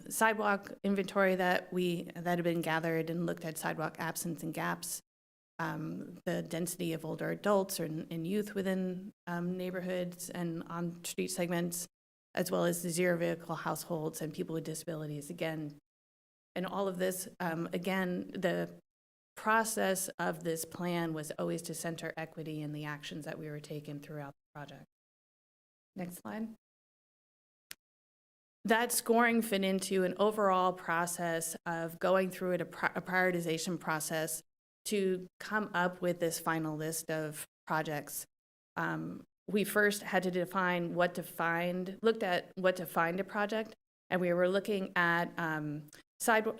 sidewalk inventory that had been gathered and looked at sidewalk absence and gaps, the density of older adults and youth within neighborhoods and on street segments, as well as the zero vehicle households and people with disabilities, again. And all of this, again, the process of this plan was always to center equity in the actions that we were taking throughout the project. Next slide. That scoring fit into an overall process of going through a prioritization process to come up with this final list of projects. We first had to define looked at what to find a project, and we were looking at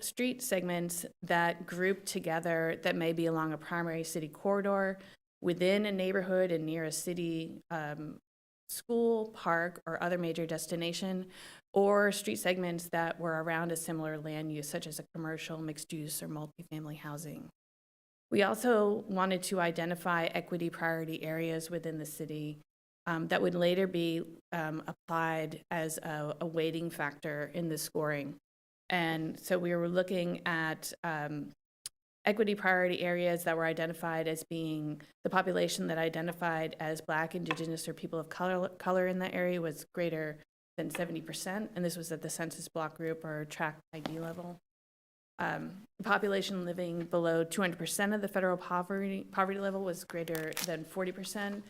street segments that group together that may be along a primary city corridor, within a neighborhood and near a city school, park, or other major destination, or street segments that were around a similar land use, such as a commercial, mixed use, or multifamily housing. We also wanted to identify equity priority areas within the city that would later be applied as a weighting factor in the scoring. And so we were looking at equity priority areas that were identified as being the population that identified as Black, Indigenous, or people of color in that area was greater than 70%, and this was at the census block group or tract ID level. The population living below 200% of the federal poverty level was greater than 40%,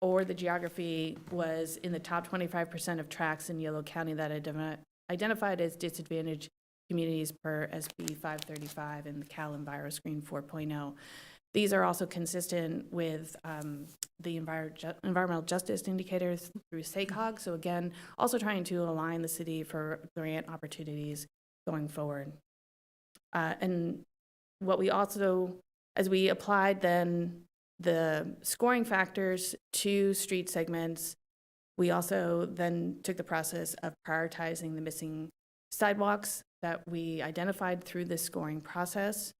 or the geography was in the top 25% of tracts in Yolo County that identified as disadvantaged communities per SB 535 and the Cal EnviroScreen 4.0. These are also consistent with the environmental justice indicators through SACOG. So again, also trying to align the city for grant opportunities going forward. And what we also, as we applied then the scoring factors to street segments, we also then took the process of prioritizing the missing sidewalks that we identified through this scoring process,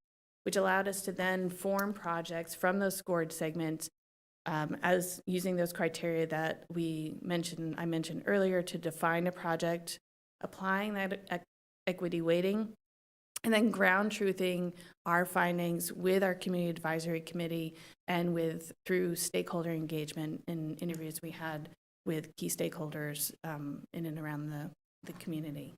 which allowed us to then form projects from those scored segments as using those criteria that I mentioned earlier to define a project, applying that equity weighting, and then ground truthing our findings with our community advisory committee and through stakeholder engagement in interviews we had with key stakeholders in and around the community.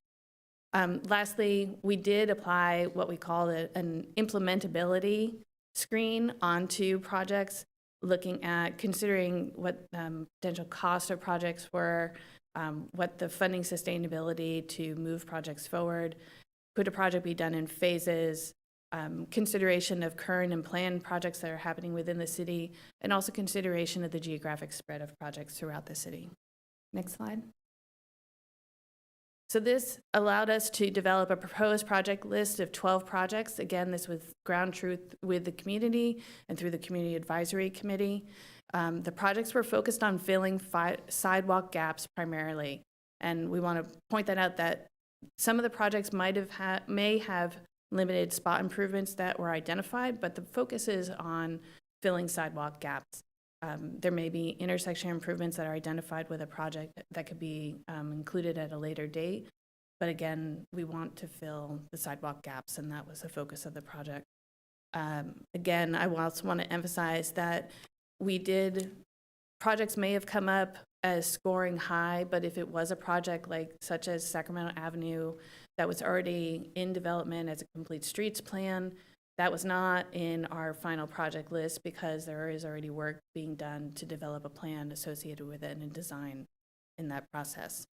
Lastly, we did apply what we call an implementability screen onto projects, looking at considering what potential cost of projects were, what the funding sustainability to move projects forward, could a project be done in phases, consideration of current and planned projects that are happening within the city, and also consideration of the geographic spread of projects throughout the city. Next slide. So this allowed us to develop a proposed project list of 12 projects. Again, this was ground truth with the community and through the Community Advisory Committee. The projects were focused on filling sidewalk gaps primarily. And we want to point that out that some of the projects may have limited spot improvements that were identified, but the focus is on filling sidewalk gaps. There may be intersection improvements that are identified with a project that could be included at a later date. But again, we want to fill the sidewalk gaps, and that was the focus of the project. Again, I also want to emphasize that projects may have come up as scoring high, but if it was a project such as Sacramento Avenue that was already in development as a complete streets plan, that was not in our final project list because there is already work being done to develop a plan associated with it and design in that process.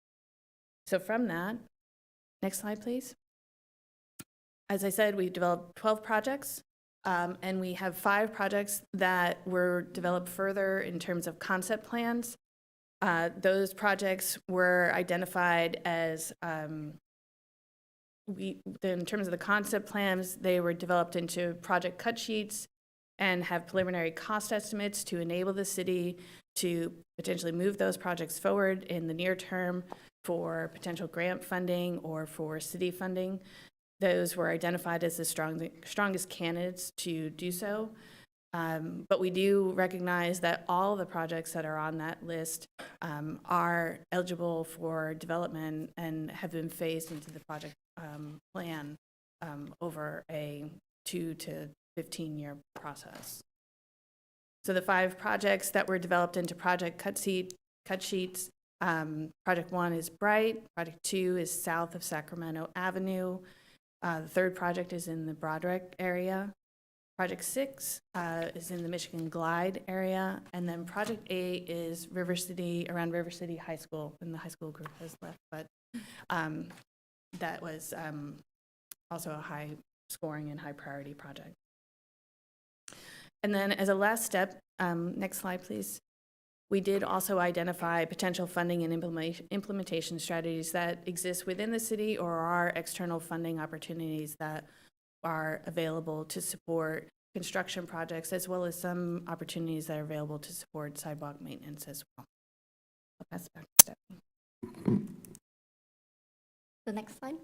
So from that, next slide, please. As I said, we developed 12 projects, and we have 5 projects that were developed further in terms of concept plans. Those projects were identified as in terms of the concept plans, they were developed into project cut sheets and have preliminary cost estimates to enable the city to potentially move those projects forward in the near term for potential grant funding or for city funding. Those were identified as the strongest candidates to do so. But we do recognize that all the projects that are on that list are eligible for development and have been phased into the project plan over a 2 to 15-year process. So the 5 projects that were developed into project cut sheets, project 1 is Bright, project 2 is south of Sacramento Avenue, the 3rd project is in the Broderick area, project 6 is in the Michigan Glide area, and then project 8 is around River City High School, and the high school group has left, but that was also a high scoring and high priority project. And then as a last step, next slide, please. We did also identify potential funding and implementation strategies that exist within the city or are external funding opportunities that are available to support construction projects, as well as some opportunities that are available to support sidewalk maintenance as well. I'll pass it back to Stephanie. The next slide.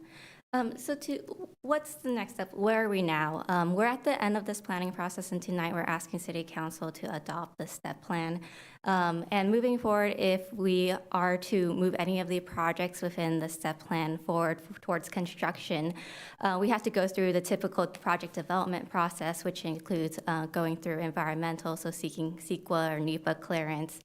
What's the next step? Where are we now? We're at the end of this planning process, and tonight we're asking City Council to adopt the STEP plan. And moving forward, if we are to move any of the projects within the STEP plan forward towards construction, we have to go through the typical project development process, which includes going through environmental, so seeking CEQA or NEPA clearance,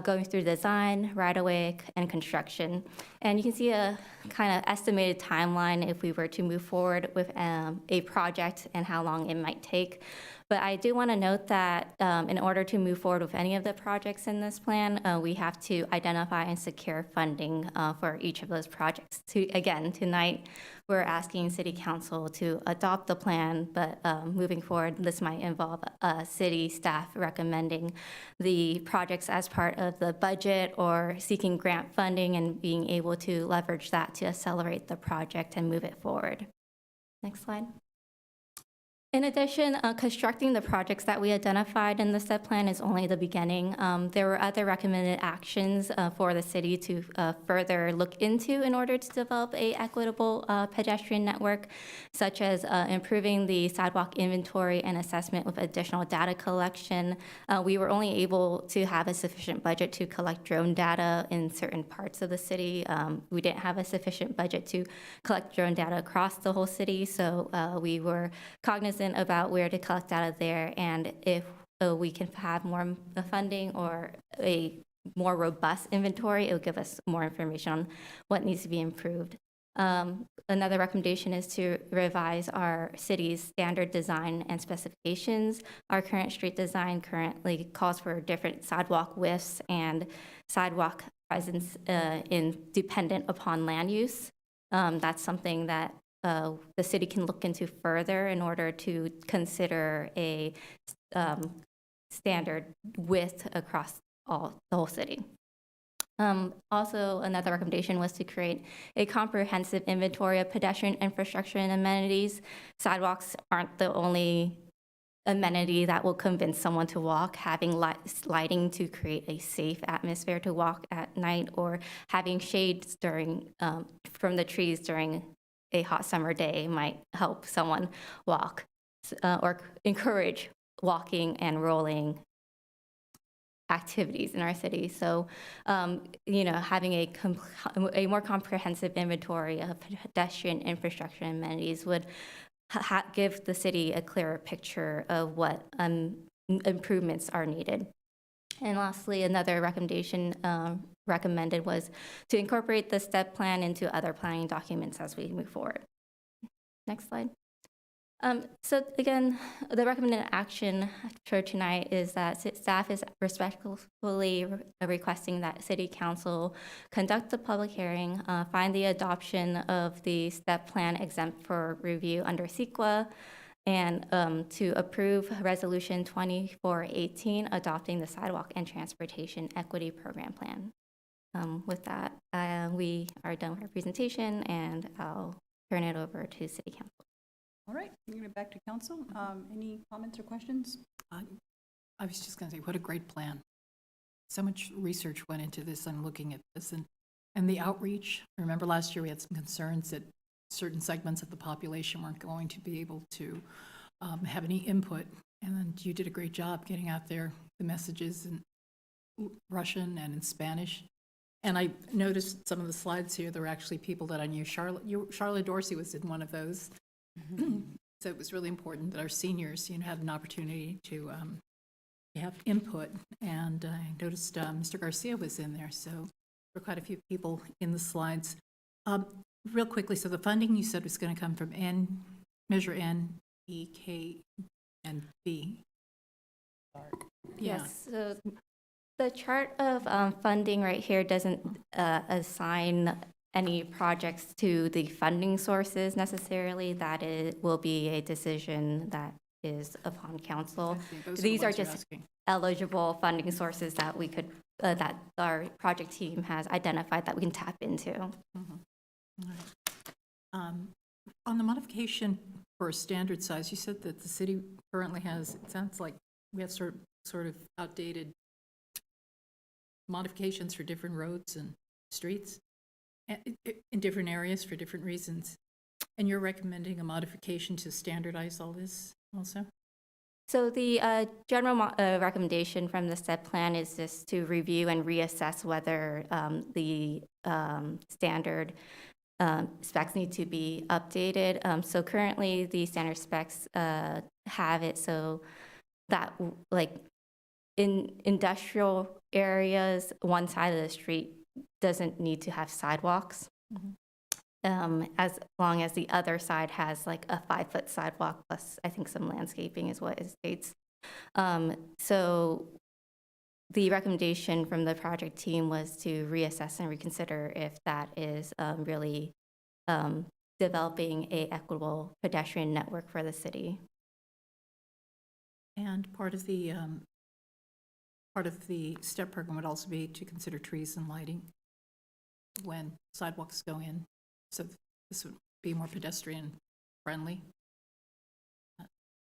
going through design, right-of-way, and construction. And you can see a kind of estimated timeline if we were to move forward with a project and how long it might take. But I do want to note that in order to move forward with any of the projects in this plan, we have to identify and secure funding for each of those projects. Again, tonight, we're asking City Council to adopt the plan, but moving forward, this might involve city staff recommending the projects as part of the budget or seeking grant funding and being able to leverage that to accelerate the project and move it forward. Next slide. In addition, constructing the projects that we identified in the STEP plan is only the beginning. There were other recommended actions for the city to further look into in order to develop a equitable pedestrian network, such as improving the sidewalk inventory and assessment with additional data collection. We were only able to have a sufficient budget to collect drone data in certain parts of the city. We didn't have a sufficient budget to collect drone data across the whole city, so we were cognizant about where to collect data there, and if we can have more funding or a more robust inventory, it will give us more information on what needs to be improved. Another recommendation is to revise our city's standard design and specifications. Our current street design currently calls for different sidewalk widths and sidewalk presence dependent upon land use. That's something that the city can look into further in order to consider a standard width across the whole city. Also, another recommendation was to create a comprehensive inventory of pedestrian infrastructure and amenities. Sidewalks aren't the only amenity that will convince someone to walk. Having lighting to create a safe atmosphere to walk at night, or having shades from the trees during a hot summer day might help someone walk, or encourage walking and rolling activities in our city. So, having a more comprehensive inventory of pedestrian infrastructure and amenities would give the city a clearer picture of what improvements are needed. And lastly, another recommendation recommended was to incorporate the STEP plan into other planning documents as we move forward. Next slide. So again, the recommended action for tonight is that staff is respectfully requesting that City Council conduct a public hearing, find the adoption of the STEP plan exempt for review under CEQA, and to approve Resolution 2418 adopting the Sidewalk and Transportation Equity Program Plan. With that, we are done with our presentation, and I'll turn it over to City Council. All right, bringing it back to council. Any comments or questions? I was just going to say, what a great plan. So much research went into this and looking at this, and the outreach. Remember last year we had some concerns that certain segments of the population weren't going to be able to have any input, and you did a great job getting out there the messages in Russian and in Spanish. And I noticed some of the slides here, there were actually people that I knew. Charlotte Dorsey was in one of those. So it was really important that our seniors, had an opportunity to have input. And I noticed Mr. Garcia was in there, so there were quite a few people in the slides. Real quickly, so the funding you said was going to come from Measure N, E, K, and B. Yeah. Yes. So the chart of funding right here doesn't assign any projects to the funding sources necessarily. That will be a decision that is upon council. These are just eligible funding sources that we could, that our project team has identified that we can tap into. Mm-hmm. All right. On the modification for a standard size, you said that the city currently has, it sounds like we have sort of outdated modifications for different roads and streets in different areas for different reasons. And you're recommending a modification to standardize all this also? So the general recommendation from the STEP plan is just to review and reassess whether the standard specs need to be updated. So currently the standard specs have it so that like in industrial areas, one side of the street doesn't need to have sidewalks. Mm-hmm. As long as the other side has like a 5-foot sidewalk plus I think some landscaping is what it states. So the recommendation from the project team was to reassess and reconsider if that is really developing a equitable pedestrian network for the city. And part of the STEP program would also be to consider trees and lighting when sidewalks go in. So this would be more pedestrian friendly.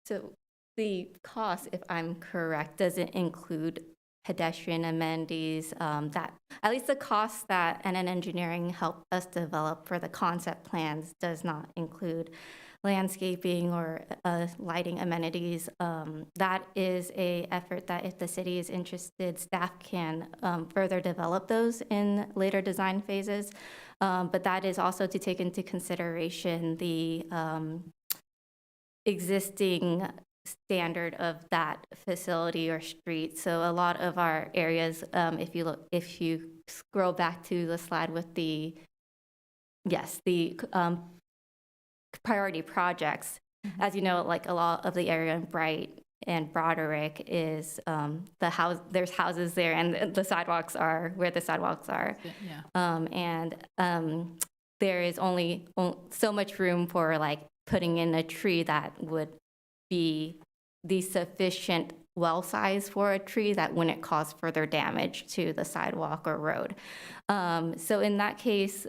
So the cost, if I'm correct, doesn't include pedestrian amenities, that at least the cost that NN Engineering helped us develop for the concept plans does not include landscaping or lighting amenities. That is a effort that if the city is interested, staff can further develop those in later design phases. But that is also to take into consideration the existing standard of that facility or street. So a lot of our areas, if you scroll back to the slide with the priority projects, mm-hmm. As you know, like a lot of the area in Bright and Broderick is there's houses there and the sidewalks are where the sidewalks are. Yeah. There is only so much room for like putting in a tree that would be the sufficient well size for a tree that wouldn't cause further damage to the sidewalk or road. So in that case,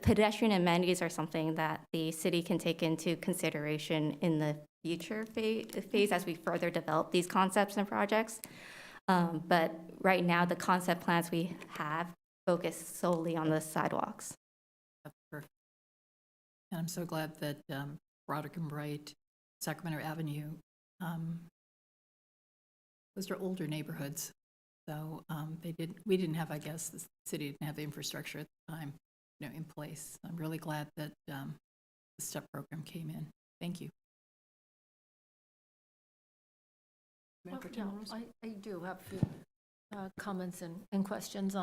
pedestrian amenities are something that the city can take into consideration in the future phase as we further develop these concepts and projects. But right now, the concept plans we have focus solely on the sidewalks. That's perfect. And I'm so glad that Broderick and Bright, Sacramento Avenue, those are older neighborhoods. So we didn't have, I guess, the city didn't have the infrastructure at the time, in place. I'm really glad that the STEP program came in. Thank you. Well, yeah, I do have a few comments and questions.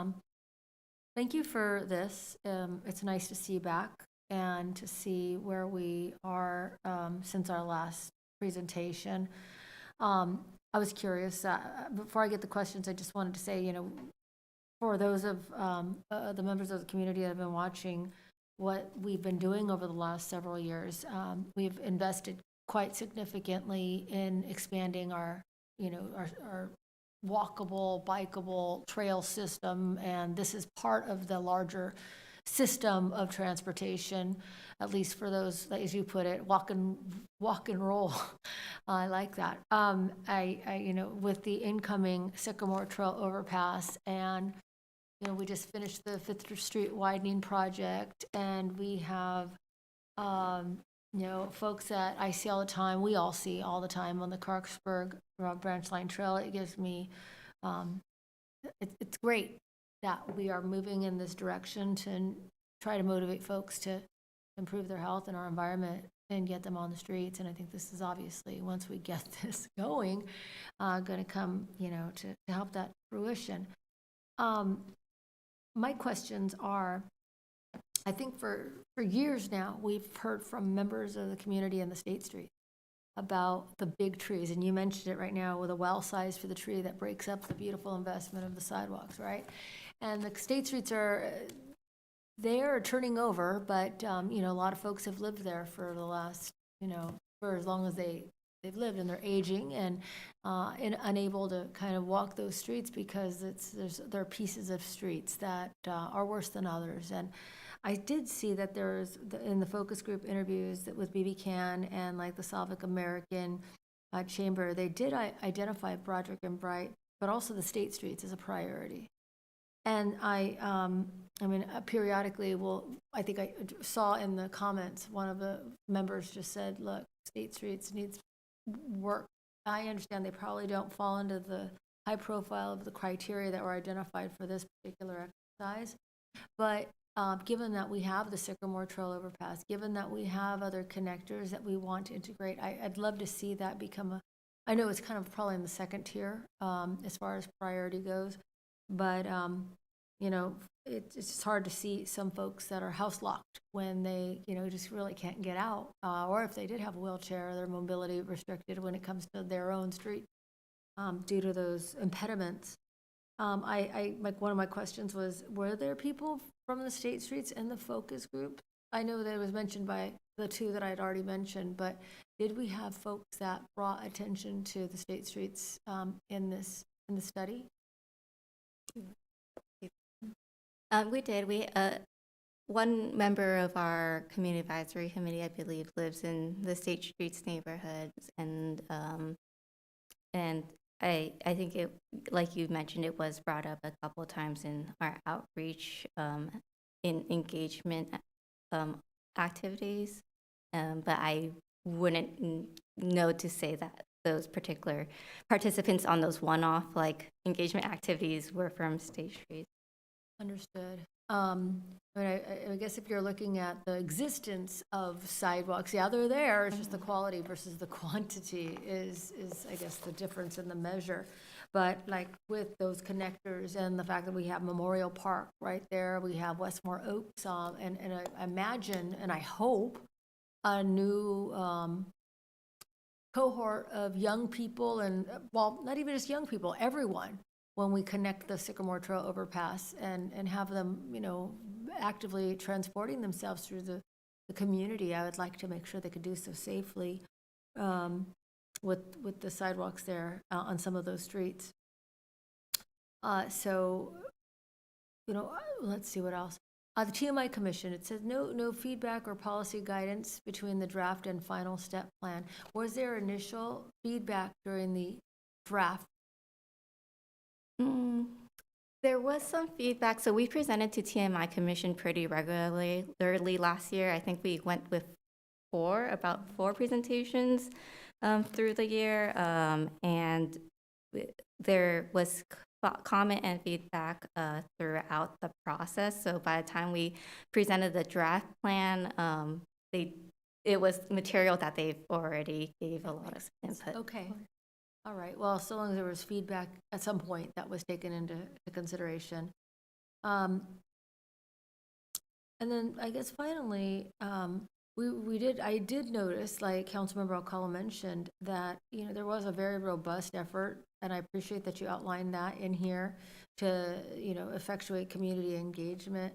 Thank you for this. It's nice to see you back and to see where we are since our last presentation. I was curious, before I get the questions, I just wanted to say, for those of the members of the community that have been watching what we've been doing over the last several years, we've invested quite significantly in expanding our walkable, bikeable trail system, and this is part of the larger system of transportation, at least for those, as you put it, walk and roll. I like that. With the incoming Sycamore Trail overpass, and we just finished the 5th Street widening project, and we have folks that I see all the time, we all see all the time on the Clarksburg Branch Line Trail. It gives me, it's great that we are moving in this direction to try to motivate folks to improve their health and our environment and get them on the streets. And I think this is obviously, once we get this going, going to come, to help that fruition. My questions are, I think for years now, we've heard from members of the community in the State Street about the big trees. And you mentioned it right now with a well size for the tree that breaks up the beautiful investment of the sidewalks, right? And the State Streets they're turning over, but, a lot of folks have lived there for the last, for as long as they've lived, and they're aging and unable to kind of walk those streets because there are pieces of streets that are worse than others. And I did see that there's, in the focus group interviews that with BB Can and like the Slavic American Chamber, they did identify Broderick and Bright, but also the State Streets as a priority. And periodically, I think I saw in the comments, one of the members just said, look, State Streets needs work. I understand they probably don't fall into the high profile of the criteria that were identified for this particular exercise. But given that we have the Sycamore Trail overpass, given that we have other connectors that we want to integrate, I'd love to see that become I know it's kind of probably in the second tier as far as priority goes, but it's just hard to see some folks that are house locked when they, just really can't get out, or if they did have a wheelchair, their mobility restricted when it comes to their own street due to those impediments. One of my questions was, were there people from the State Streets in the focus group? I know that it was mentioned by the two that I'd already mentioned, but did we have folks that brought attention to the State Streets in the study? We did. One member of our community advisory committee, I believe, lives in the State Streets neighborhoods, and I think it, like you mentioned, it was brought up a couple of times in our outreach in engagement activities, but I wouldn't know to say that those particular participants on those one-off engagement activities were from State Street. Understood. I guess if you're looking at the existence of sidewalks, yeah, they're there. It's just the quality versus the quantity is I guess the difference in the measure. But with those connectors and the fact that we have Memorial Park right there, we have Westmore Oaks, and I imagine and I hope a new cohort of young people, and not even just young people, everyone, when we connect the Sycamore Trail overpass and have them, actively transporting themselves through the community. I would like to make sure they could do so safely. with the sidewalks there on some of those streets. So, let's see what else. The TMI Commission, it says no feedback or policy guidance between the draft and final step plan. Was there initial feedback during the draft? There was some feedback. So we presented to TMI Commission pretty regularly last year. I think we went with about four presentations through the year. And there was comment and feedback throughout the process. So by the time we presented the draft plan, it was material that they've already gave a lot of input. Okay. All right. Well, so long as there was feedback at some point that was taken into consideration. And then I guess finally, I did notice, like Councilmember Alcala mentioned, that, there was a very robust effort, and I appreciate that you outlined that in here to, effectuate community engagement.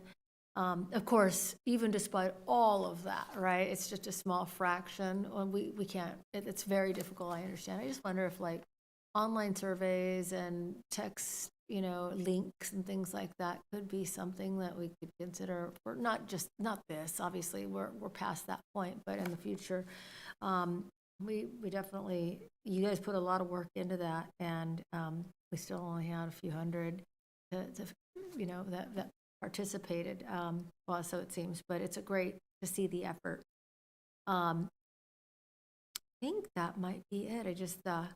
Of course, even despite all of that, right, it's just a small fraction. We can't, it's very difficult, I understand. I just wonder if like online surveys and text, links and things like that could be something that we could consider for not this, obviously, we're past that point, but in the future, we definitely, you guys put a lot of work into that, and we still only had a few hundred that participated, well, so it seems, but it's great to see the effort. I think that might be it. I just, I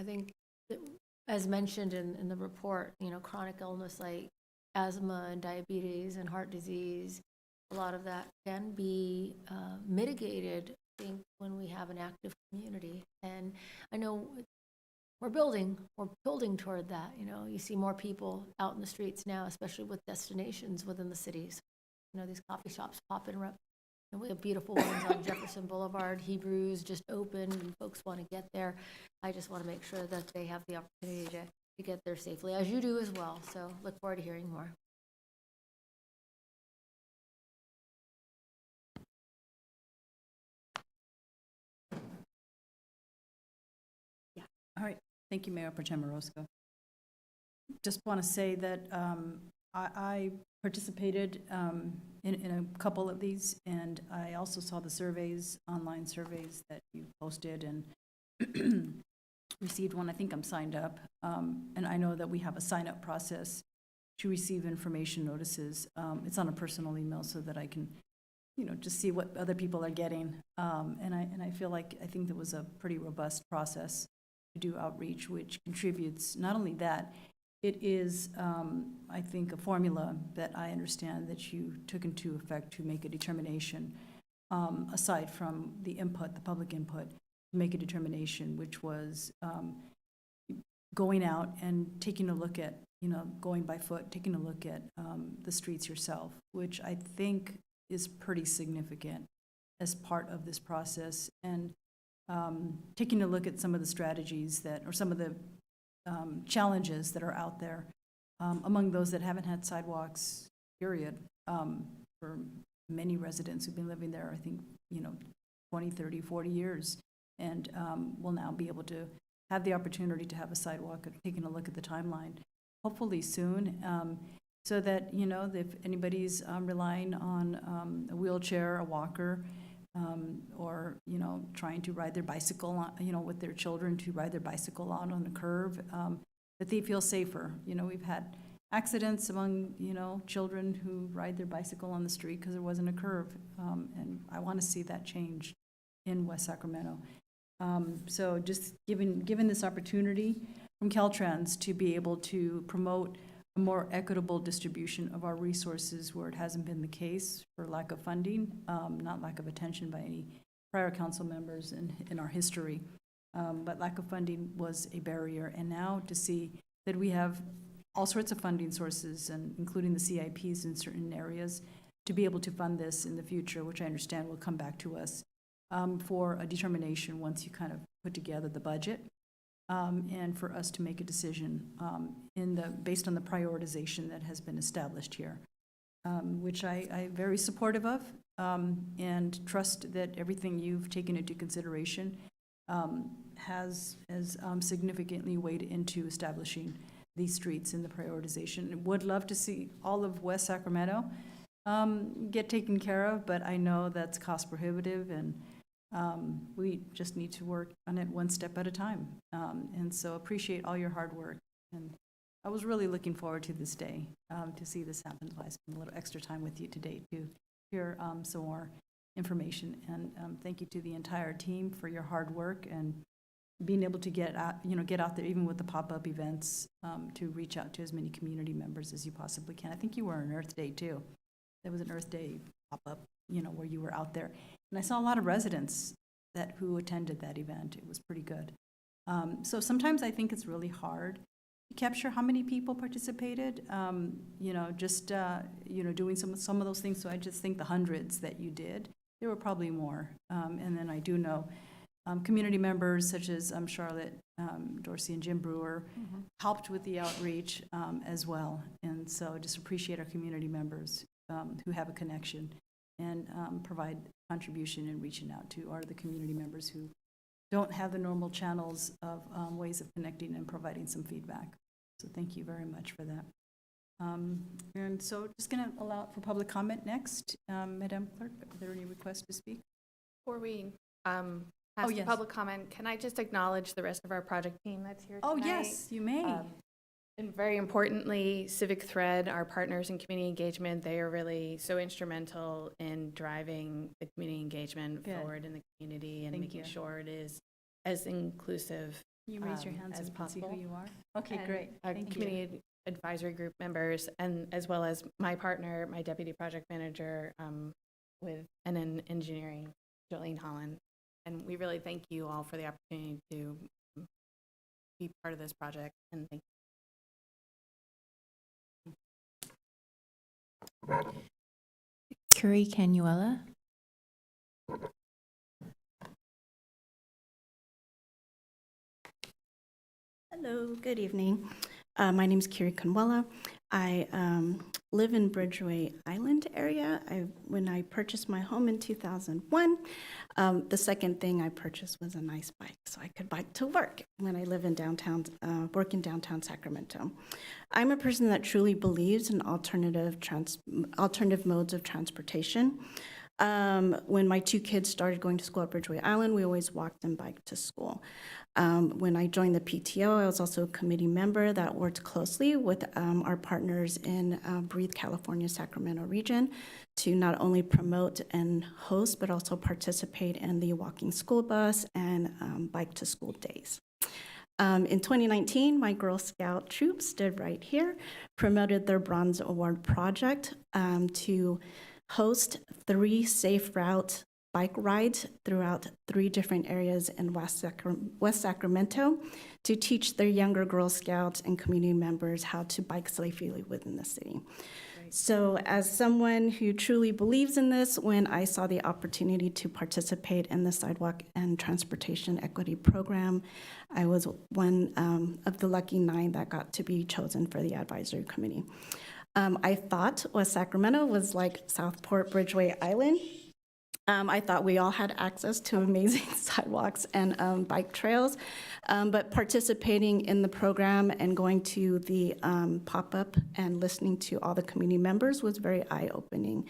think that, as mentioned in the report, chronic illness like asthma and diabetes and heart disease, a lot of that can be mitigated, I think, when we have an active community. And I know we're building toward that. You see more people out in the streets now, especially with destinations within the cities. These coffee shops popping up. And we have beautiful ones on Jefferson Boulevard. Hebrews just opened, and folks want to get there. I just want to make sure that they have the opportunity to get there safely, as you do as well. So look forward to hearing more. All right. Thank you, Mayor Pro Tem Orozco. Just want to say that I participated in a couple of these, and I also saw the surveys, online surveys that you posted, and received one. I think I'm signed up, and I know that we have a sign-up process to receive information notices. It's on a personal email so that I can, just see what other people are getting. And I feel like I think there was a pretty robust process to do outreach, which contributes. Not only that, it is, I think, a formula that I understand that you took into effect to make a determination, aside from the input, the public input, to make a determination, which was going out and taking a look at, going by foot, taking a look at the streets yourself, which I think is pretty significant as part of this process. And taking a look at some of the strategies or some of the challenges that are out there among those that haven't had sidewalks, period, for many residents who've been living there, I think, 20, 30, 40 years, and will now be able to have the opportunity to have a sidewalk, taking a look at the timeline, hopefully soon, so that, if anybody's relying on a wheelchair, a walker, or, trying to ride their bicycle, with their children to ride their bicycle out on a curve, that they feel safer. We've had accidents among, children who ride their bicycle on the street because there wasn't a curve. And I want to see that change in West Sacramento. So just given this opportunity from Caltrans to be able to promote a more equitable distribution of our resources where it hasn't been the case for lack of funding, not lack of attention by any prior council members in our history, but lack of funding was a barrier. And now to see that we have all sorts of funding sources, and including the CIPs in certain areas, to be able to fund this in the future, which I understand will come back to us for a determination once you kind of put together the budget. And for us to make a decision based on the prioritization that has been established here, which I'm very supportive of, and trust that everything you've taken into consideration has significantly weighed into establishing these streets in the prioritization. Would love to see all of West Sacramento get taken care of, but I know that's cost prohibitive, and we just need to work on it one step at a time. And so appreciate all your hard work. And I was really looking forward to this day, to see this happen. I spent a little extra time with you today to hear some more information. And thank you to the entire team for your hard work and being able to get out there, even with the pop-up events, to reach out to as many community members as you possibly can. I think you were on Earth Day too. There was an Earth Day pop-up, where you were out there. And I saw a lot of residents who attended that event. It was pretty good. So sometimes I think it's really hard to capture how many people participated, doing some of those things. So I just think the hundreds that you did, there were probably more. And then I do know community members such as Charlotte Dorsey and Jim Brewer helped with the outreach as well. And so just appreciate our community members who have a connection and provide contribution in reaching out to the community members who don't have the normal channels of ways of connecting and providing some feedback. So thank you very much for that. And so just going to allow for public comment next. Madam Clerk, are there any requests to speak? Before we pass to yes. public comment, can I just acknowledge the rest of our project team that's here tonight? Oh, yes, you may. And very importantly, Civic Thread, our partners in community engagement, they are really so instrumental in driving the community engagement forward in the community and making sure it is as inclusive You raise your hands as so we can see possible. who you are. Okay, And great. our Thank you. community advisory group members, and as well as my partner, my deputy project manager, and in engineering, Jolene Holland. And we really thank you all for the opportunity to be part of this project, and thank Curie Canuella. Hello, good evening. My name is Kiri Kanwala. I live in Bridgeway Island area. When I purchased my home in 2001, the second thing I purchased was a nice bike, so I could bike to work when I live in downtown, work in downtown Sacramento. I'm a person that truly believes in alternative modes of transportation. When my two kids started going to school at Bridgeway Island, we always walked and biked to school. When I joined the PTO, I was also a committee member that worked closely with our partners in Breathe California, Sacramento region to not only promote and host, but also participate in the walking school bus and bike to school days. In 2019, my Girl Scout troop stood right here, promoted their Bronze Award project to host 3 safe route bike rides throughout 3 different areas in West Sacramento to teach their younger Girl Scouts and community members how to bike safely within the city. So as someone who truly believes in this, when I saw the opportunity to participate in the Sidewalk and Transportation Equity Program, I was one of the lucky 9 that got to be chosen for the advisory committee. I thought West Sacramento was like Southport Bridgeway Island. I thought we all had access to amazing sidewalks and bike trails, but participating in the program and going to the pop-up and listening to all the community members was very eye-opening.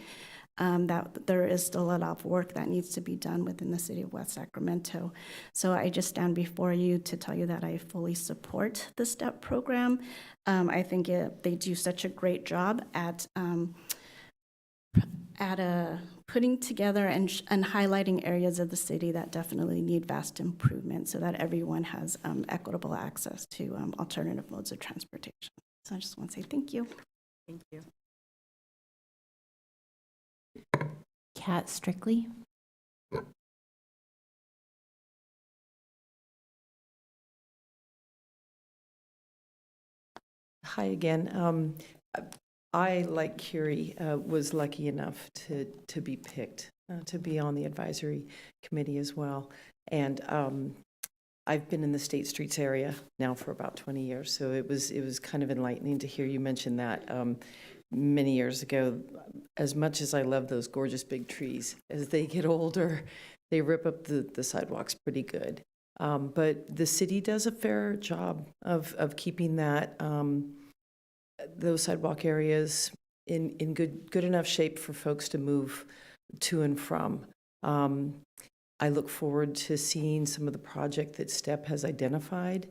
That there is still a lot of work that needs to be done within the city of West Sacramento. So I just stand before you to tell you that I fully support the STEP program. I think they do such a great job at putting together and highlighting areas of the city that definitely need vast improvement so that everyone has equitable access to alternative modes of transportation. So I just want to say thank you. Thank you. Kat Strictly. Hi again. I, like Curie, was lucky enough to be picked to be on the advisory committee as well. And I've been in the State Streets area now for about 20 years, so it was kind of enlightening to hear you mention that. Many years ago, as much as I love those gorgeous big trees, as they get older, they rip up the sidewalks pretty good. But the city does a fair job of keeping that, those sidewalk areas in good enough shape for folks to move to and from. I look forward to seeing some of the project that STEP has identified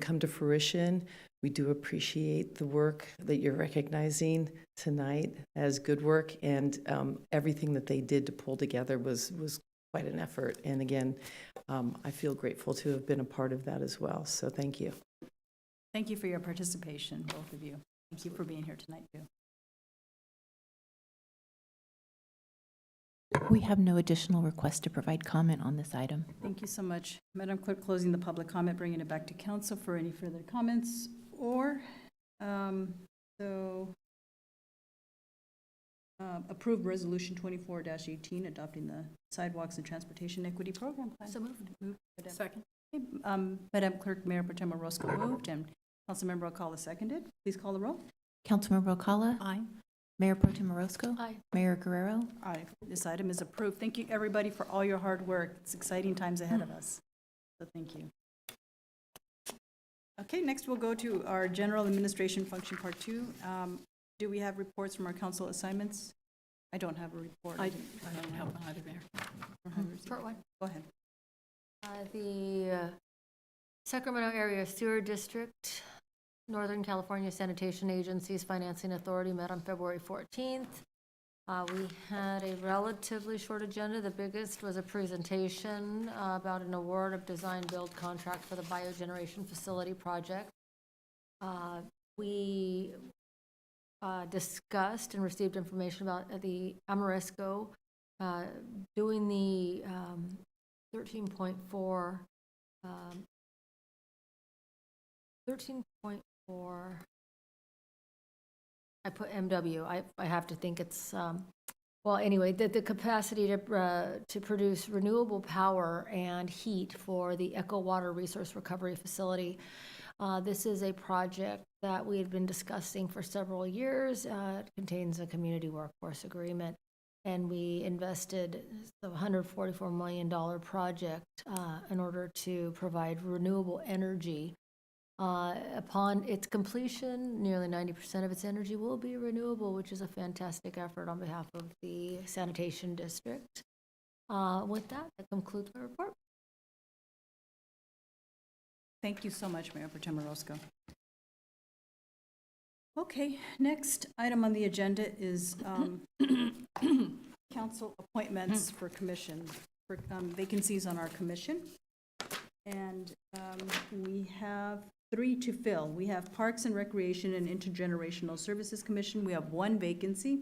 come to fruition. We do appreciate the work that you're recognizing tonight as good work, and everything that they did to pull together was quite an effort. And again, I feel grateful to have been a part of that as well. So thank you. Thank you for your participation, both of you. Thank you for being here tonight, too. We have no additional requests to provide comment on this item. Thank you so much. Madam Clerk, closing the public comment, bringing it back to council for any further comments or, approved resolution 24-18, adopting the Sidewalks and Transportation Equity Program Plan. So moved. Second. Okay, Madam Clerk, Mayor Pro Tem Orozco moved and Councilmember Alcala seconded. Please call the roll. Councilmember Alcala? Aye. Mayor Pro Tem Orozco? Aye. Mayor Guerrero? Aye. This item is approved. Thank you, everybody, for all your hard work. It's exciting times ahead of us. So thank you. Okay, next we'll go to our General Administration Function Part 2. Do we have reports from our council assignments? I don't have a report. I don't have one either, Mayor. Short one. Go ahead. The Sacramento Area Sewer District, Northern California Sanitation Agency's Financing Authority met on February 14th. We had a relatively short agenda. The biggest was a presentation about an award of design-build contract for the biogeneration facility project. We discussed and received information about the Amoresco doing the 13.4 I put MW. I have to think it's, well, anyway, the capacity to produce renewable power and heat for the Echo Water Resource Recovery Facility. This is a project that we had been discussing for several years. It contains a community workforce agreement, and we invested a $144 million project in order to provide renewable energy. Upon its completion, nearly 90% of its energy will be renewable, which is a fantastic effort on behalf of the sanitation district. With that concludes my report. Thank you so much, Mayor Pro Tem Orozco. Okay, next item on the agenda is council appointments for commission, for vacancies on our commission. And we have 3 to fill. We have Parks and Recreation and Intergenerational Services Commission. We have 1 vacancy.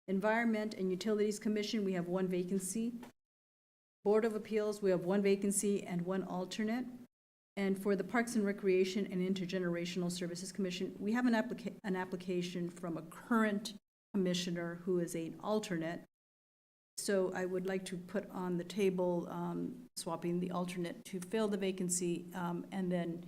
Environment and Utilities Commission, we have 1 vacancy. Board of Appeals, we have 1 vacancy and 1 alternate. And for the Parks and Recreation and Intergenerational Services Commission, we have an application from a current commissioner who is an alternate. So I would like to put on the table swapping the alternate to fill the vacancy and then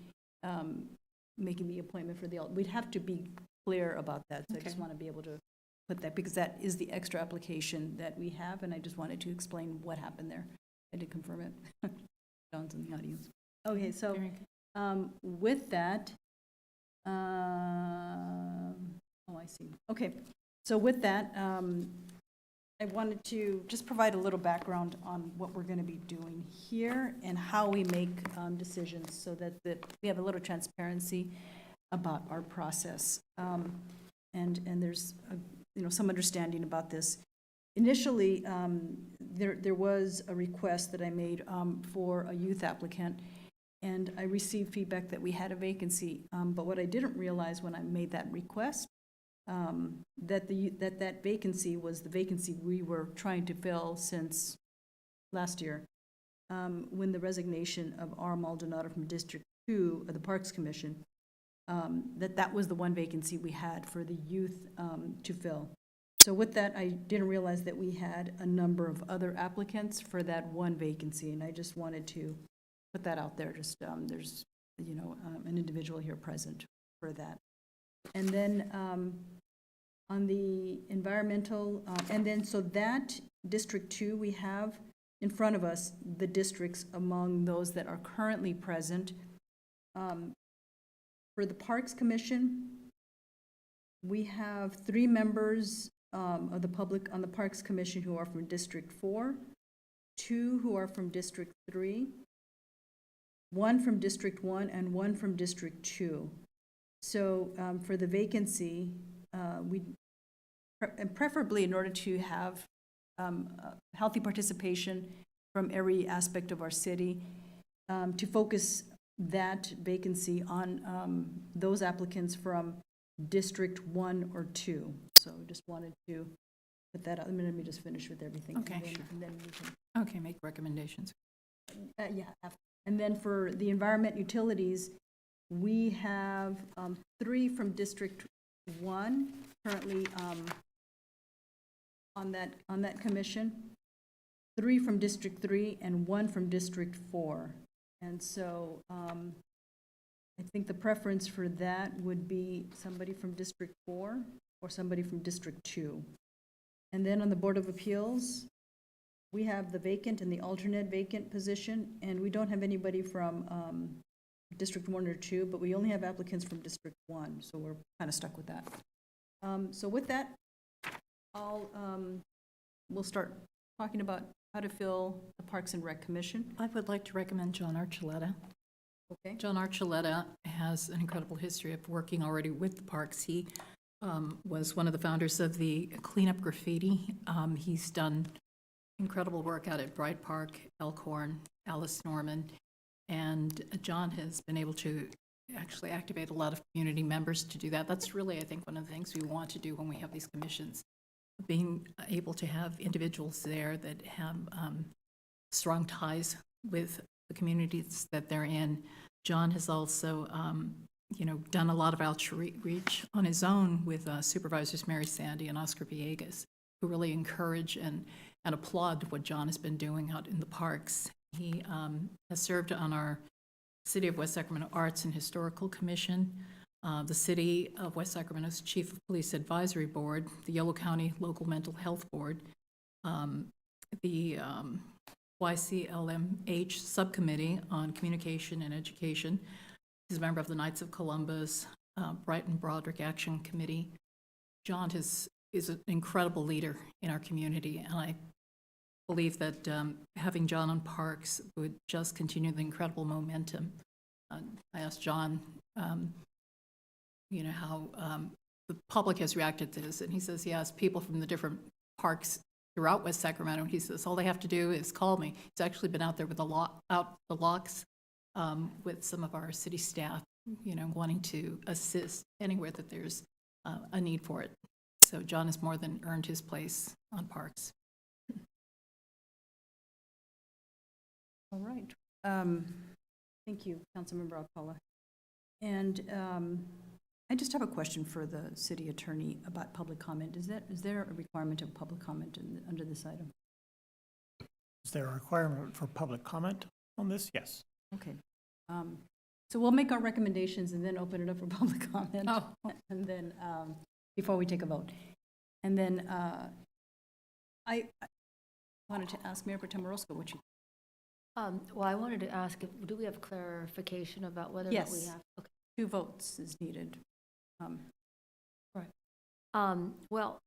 making the appointment for the alternate. We'd have to be clear about that. So I just want to be able to put that, because that is the extra application that we have, and I just wanted to explain what happened there. I did confirm it. John's in the audience. Okay, so with that, oh, I see. Okay, so with that, I wanted to just provide a little background on what we're going to be doing here and how we make decisions, so that we have a little transparency about our process, and there's some understanding about this. Initially, there was a request that I made for a youth applicant, and I received feedback that we had a vacancy. But what I didn't realize when I made that request, that vacancy was the vacancy we were trying to fill since last year, when the resignation of R. Maldonado from District 2 of the Parks Commission, that was the 1 vacancy we had for the youth to fill. So with that, I didn't realize that we had a number of other applicants for that 1 vacancy, and I just wanted to put that out there. Just there's an individual here present for that. And then on the environmental, and then so that District 2, we have in front of us the districts among those that are currently present. For the Parks Commission, we have 3 members of the public on the Parks Commission who are from District 4, 2 who are from District 3, 1 from District 1, and 1 from District 2. So for the vacancy, and preferably in order to have healthy participation from every aspect of our city, to focus that vacancy on those applicants from District 1 or 2. So just wanted to put that out. Let me just finish with everything. Okay, and then, sure. And then we can, Okay, make recommendations. yeah. And then for the environment utilities, we have 3 from District 1 currently on that commission, 3 from District 3, and 1 from District 4. And so I think the preference for that would be somebody from District 4 or somebody from District 2. And then on the Board of Appeals, we have the vacant and the alternate vacant position, and we don't have anybody from District 1 or 2, but we only have applicants from District 1, so we're kind of stuck with that. So with that, we'll start talking about how to fill the Parks and Rec Commission. I would like to recommend John Archuleta. Okay. John Archuleta has an incredible history of working already with the parks. He was one of the founders of the Cleanup Graffiti. He's done incredible work out at Bright Park, Elkhorn, Alice Norman, and John has been able to actually activate a lot of community members to do that. That's really, I think, one of the things we want to do when we have these commissions, being able to have individuals there that have strong ties with the communities that they're in. John has also, done a lot of outreach on his own with Supervisors Mary Sandy and Oscar Villegas, who really encourage and applaud what John has been doing out in the parks. He has served on our City of West Sacramento Arts and Historical Commission, the City of West Sacramento's Chief of Police Advisory Board, the Yolo County Local Mental Health Board, the YCLMH Subcommittee on Communication and Education. He's a member of the Knights of Columbus, Brighton Broderick Action Committee. John is an incredible leader in our community, and I believe that having John on parks would just continue the incredible momentum. I asked John, how the public has reacted to this, and he says he asked people from the different parks throughout West Sacramento, and he says all they have to do is call me. He's actually been out there with out the locks with some of our city staff, wanting to assist anywhere that there's a need for it. So John has more than earned his place on parks. All right. Thank you, Councilmember Alcala. And I just have a question for the city attorney about public comment. Is there a requirement of public comment under this item? Is there a requirement for public comment on this? Yes. Okay. So we'll make our recommendations and then open it up for public comment. Oh. And then, before we take a vote. And then I wanted to ask Mayor Pro Tem Orozco what you. Well, I wanted to ask, do we have clarification about whether or not we Yes. have? Okay. 2 votes is needed. Right. Well,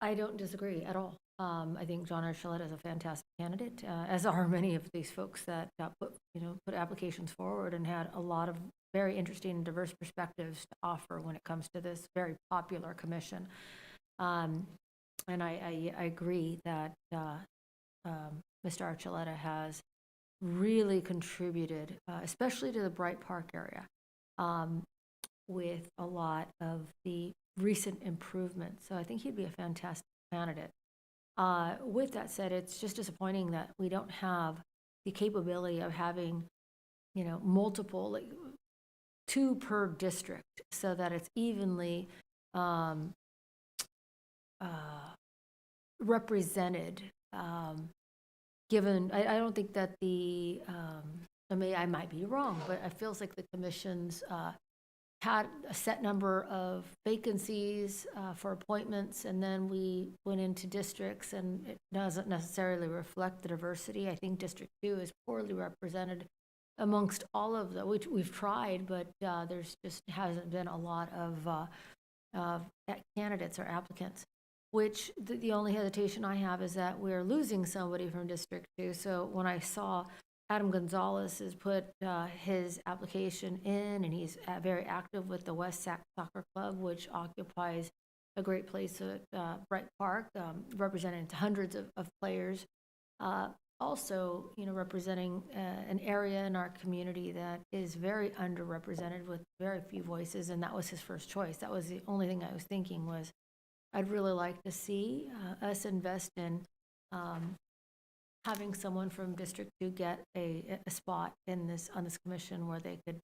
I don't disagree at all. I think John Archuleta is a fantastic candidate, as are many of these folks that put applications forward and had a lot of very interesting and diverse perspectives to offer when it comes to this very popular commission. And I agree that Mr. Archuleta has really contributed, especially to the Bright Park area, with a lot of the recent improvements. So I think he'd be a fantastic candidate. With that said, it's just disappointing that we don't have the capability of having, multiple, 2 per district, so that it's evenly represented. Given, I don't think that I might be wrong, but it feels like the commission's had a set number of vacancies for appointments, and then we went into districts, and it doesn't necessarily reflect the diversity. I think District 2 is poorly represented amongst all of them, which we've tried, but there's just hasn't been a lot of candidates or applicants, which the only hesitation I have is that we're losing somebody from District 2. So when I saw Adam Gonzalez has put his application in, and he's very active with the West Sac Soccer Club, which occupies a great place at Bright Park, representing hundreds of players. Also, representing an area in our community that is very underrepresented with very few voices, and that was his first choice. That was the only thing I was thinking was, I'd really like to see us invest in having someone from District 2 get a spot on this commission where they could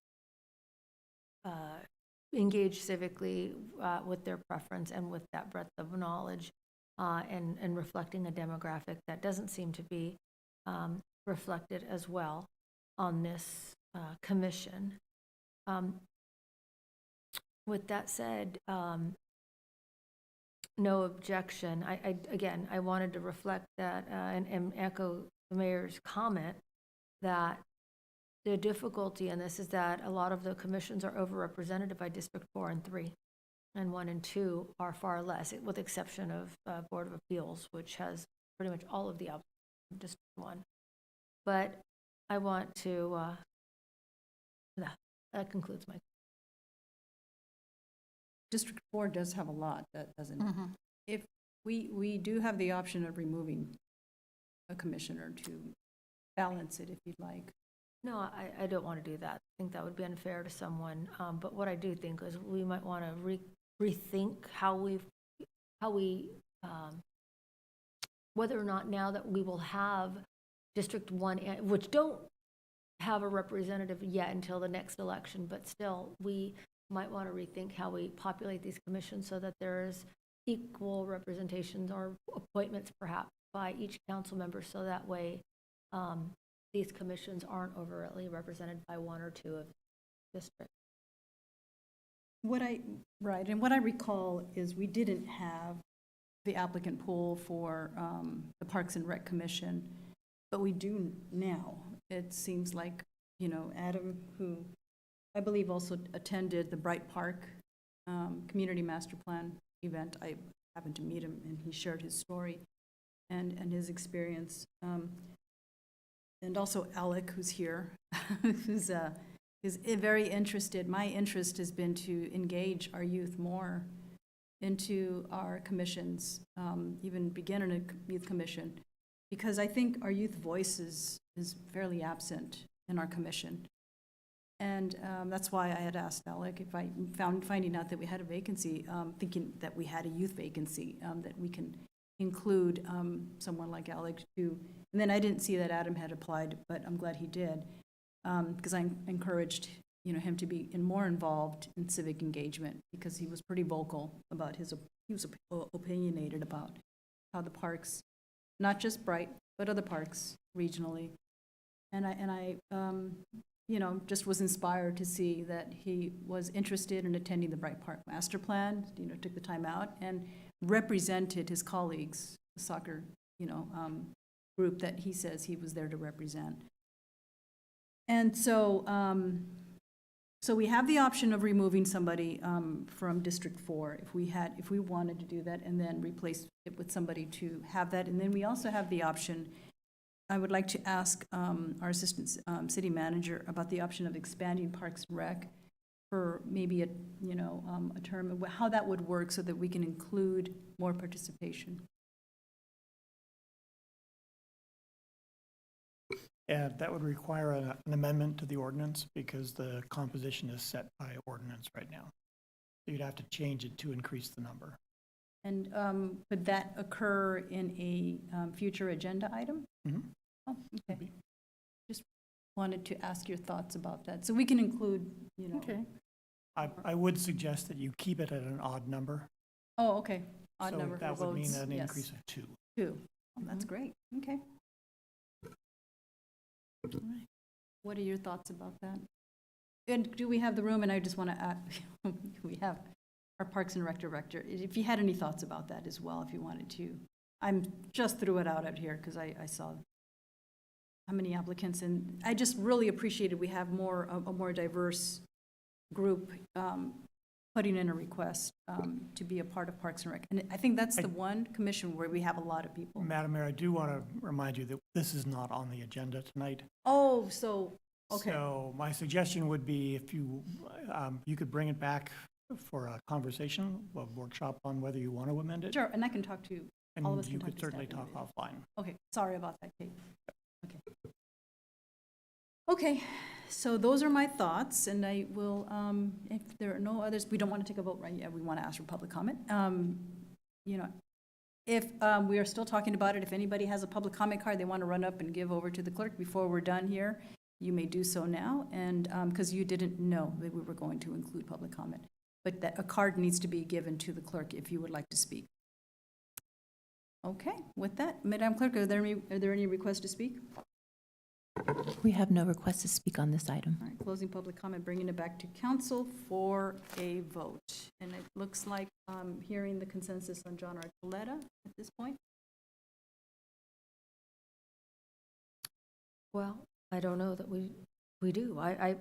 engage civically with their preference and with that breadth of knowledge and reflecting a demographic that doesn't seem to be reflected as well on this commission. With that said, no objection. I wanted to reflect that and echo the mayor's comment that the difficulty in this is that a lot of the commissions are overrepresented by District 4 and 3, and 1 and 2 are far less, with the exception of Board of Appeals, which has pretty much all of the applicants from District 1. But I want to, that concludes my. District 4 does have a lot, doesn't it? If we do have the option of removing a commissioner to balance it, if you'd like. No, I don't want to do that. I think that would be unfair to someone. But what I do think is we might want to rethink how we whether or not now that we will have District 1, which don't have a representative yet until the next election, but still we might want to rethink how we populate these commissions so that there is equal representations or appointments perhaps by each council member, so that way these commissions aren't overtly represented by 1 or 2 of districts. What I recall is we didn't have the applicant pool for the Parks and Rec Commission, but we do now. It seems like, Adam, who I believe also attended the Bright Park Community Master Plan event. I happened to meet him, and he shared his story and his experience. And also Alec, who's here, who's very interested. My interest has been to engage our youth more into our commissions, even begin in a youth commission, because I think our youth voice is fairly absent in our commission. And that's why I had asked Alec if I finding out that we had a vacancy, thinking that we had a youth vacancy, that we can include someone like Alec too. And then I didn't see that Adam had applied, but I'm glad he did, because I encouraged him to be more involved in civic engagement, because he was pretty vocal about he was opinionated about how the parks, not just Bright, but other parks regionally. And I just was inspired to see that he was interested in attending the Bright Park Master Plan, took the time out and represented his colleagues, the soccer, group that he says he was there to represent. And so, so we have the option of removing somebody from District 4 if we wanted to do that, and then replace it with somebody to have that. And then we also have the option, I would like to ask our assistant city manager about the option of expanding Parks and Rec for maybe a term, of how that would work so that we can include more participation. And that would require an amendment to the ordinance, because the composition is set by ordinance right now. So you'd have to change it to increase the number. And could that occur in a future agenda item? Mm-hmm. Oh, okay. Just wanted to ask your thoughts about that. So we can include, Okay. I would suggest that you keep it at an odd number. Oh, okay. Odd so number that for would votes. mean an Yes. increase of 2. 2. Oh, that's great. Okay. All right. What are your thoughts about that? And do we have the room? And I just want to add, we have our Parks and Rec director. If you had any thoughts about that as well, if you wanted to. I'm just threw it out here because I saw how many applicants, and I just really appreciated we have a more diverse group putting in a request to be a part of Parks and Rec. And I think that's the one commission where we have a lot of people. Madam Mayor, I do want to remind you that this is not on the agenda tonight. Oh, so, okay. So my suggestion would be if you, you could bring it back for a conversation, a workshop on whether you want to amend it. Sure, and I can talk to all of us. And you can could to certainly staff talk offline. Okay, sorry about that, Kate. Okay. Okay, so those are my thoughts, and I will, if there are no others, we don't want to take a vote right yet. We want to ask for public comment. You know, if we are still talking about it, if anybody has a public comment card they want to run up and give over to the clerk before we're done here, you may do so now, and because you didn't know that we were going to include public comment. But that a card needs to be given to the clerk if you would like to speak. Okay, with that, Madam Clerk, are there any requests to speak? We have no requests to speak on this item. All right, closing public comment, bringing it back to council for a vote. And it looks like I'm hearing the consensus on John Archuleta at this point. Well, I don't know that we do. I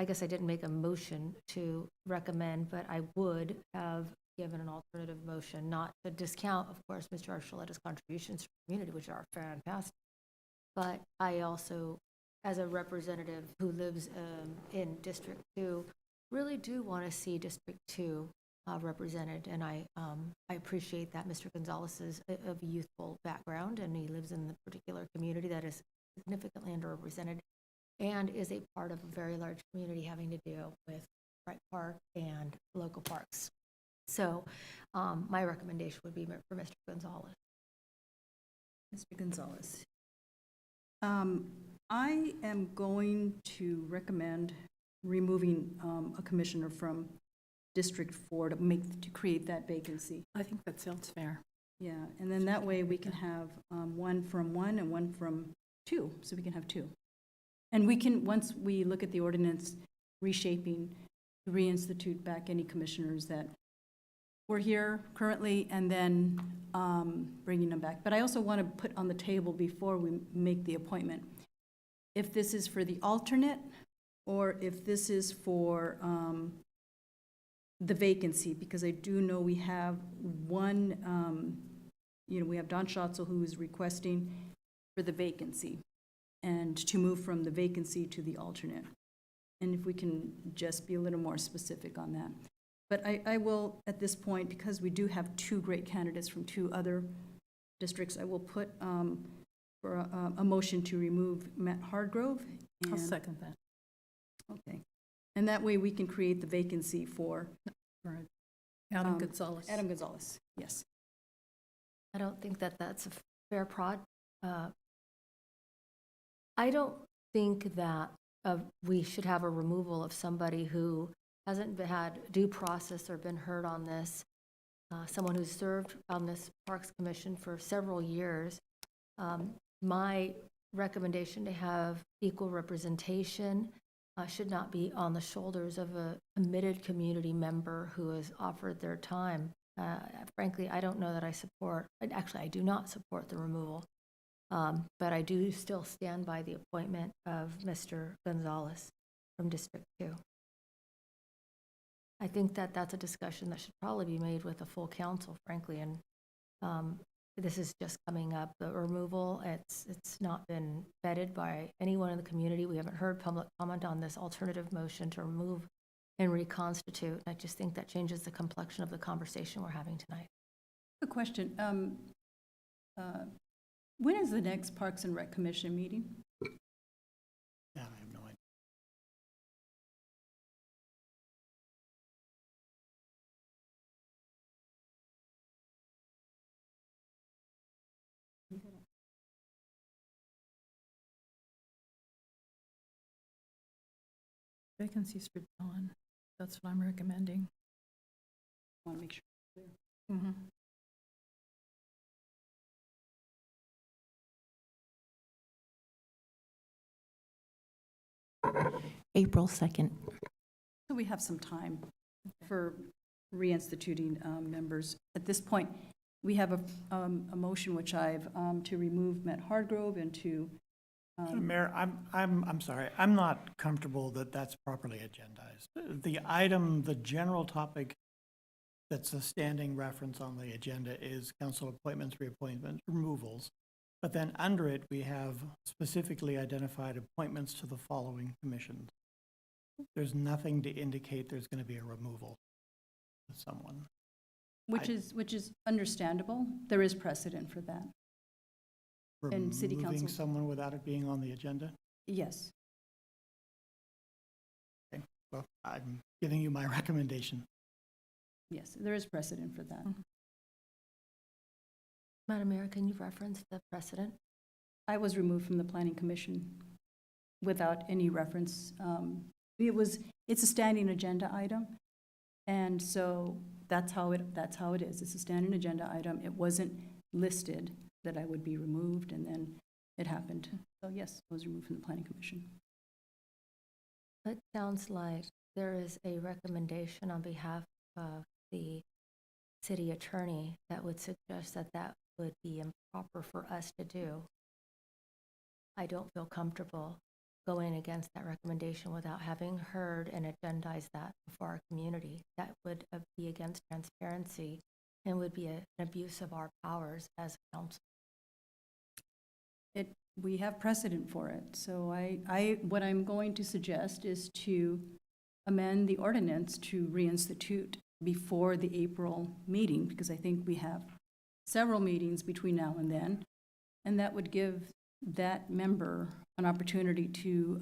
guess I didn't make a motion to recommend, but I would have given an alternative motion, not to discount, of course, Mr. Archuleta's contributions to the community, which are fantastic. But I also, as a representative who lives in District 2, really do want to see District 2 represented. And I appreciate that Mr. Gonzalez is of a youthful background, and he lives in the particular community that is significantly underrepresented and is a part of a very large community having to deal with Wright Park and local parks. So my recommendation would be for Mr. Gonzalez. Mr. Gonzalez. I am going to recommend removing a commissioner from District 4 to create that vacancy. I think that sounds fair. Yeah, and then that way we can have one from 1 and one from 2, so we can have 2. And we can, once we look at the ordinance reshaping, reinstitute back any commissioners that were here currently, and then bringing them back. But I also want to put on the table before we make the appointment, if this is for the alternate or if this is for the vacancy, because I do know we have one, we have Don Schatzel who is requesting for the vacancy and to move from the vacancy to the alternate. And if we can just be a little more specific on that. But I will, at this point, because we do have 2 great candidates from 2 other districts, I will put for a motion to remove Matt Hardgrove. I'll second that. Okay. And that way we can create the vacancy for Adam Gonzalez. Adam Gonzalez, yes. I don't think that that's a fair prod. I don't think that we should have a removal of somebody who hasn't had due process or been heard on this, someone who's served on this Parks Commission for several years. My recommendation to have equal representation should not be on the shoulders of a committed community member who has offered their time. Frankly, I don't know that I support, actually I do not support the removal, but I do still stand by the appointment of Mr. Gonzalez from District 2. I think that that's a discussion that should probably be made with a full council, frankly, and this is just coming up. The removal, it's not been vetted by anyone in the community. We haven't heard public comment on this alternative motion to remove and reconstitute. I just think that changes the complexion of the conversation we're having tonight. Good question. When is the next Parks and Rec Commission meeting? Yeah, I have no idea. Vacancies for John. That's what I'm recommending. Want to make sure it's clear. Mm-hmm. April 2nd. So we have some time for reinstituting members. At this point, we have a motion which I've, to remove Matt Hardgrove and to. Mayor, I'm sorry, I'm not comfortable that that's properly agendized. The item, the general topic that's a standing reference on the agenda is council appointments, reappointments, removals. But then under it, we have specifically identified appointments to the following commissions. There's nothing to indicate there's going to be a removal of someone. Which is understandable. There is precedent for that. In city Removing council. someone without it being on the agenda? Yes. Okay, well, I'm giving you my recommendation. Yes, there is precedent for that. Madam Mayor, can you reference the precedent? I was removed from the Planning Commission without any reference. It's a standing agenda item, and so that's how it is. It's a standing agenda item. It wasn't listed that I would be removed, and then it happened. So yes, I was removed from the Planning Commission. It sounds like there is a recommendation on behalf of the city attorney that would suggest that that would be improper for us to do. I don't feel comfortable going against that recommendation without having heard and agendized that for our community. That would be against transparency and would be an abuse of our powers as a council. We have precedent for it. So what I'm going to suggest is to amend the ordinance to reinstitute before the April meeting, because I think we have several meetings between now and then, and that would give that member an opportunity to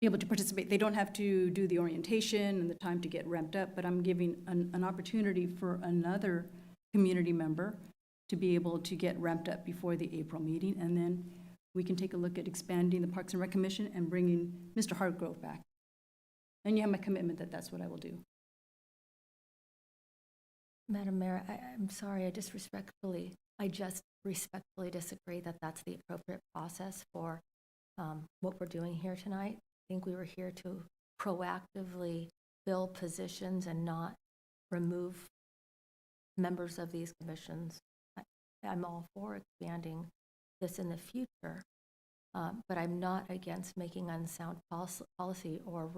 be able to participate. They don't have to do the orientation and the time to get ramped up, but I'm giving an opportunity for another community member to be able to get ramped up before the April meeting, and then we can take a look at expanding the Parks and Rec Commission and bringing Mr. Hartgrove back. And you have my commitment that that's what I will do. Madam Mayor, I'm sorry, I just respectfully disagree that that's the appropriate process for what we're doing here tonight. I think we were here to proactively fill positions and not remove members of these commissions. I'm all for expanding this in the future, but I'm not against making unsound policy or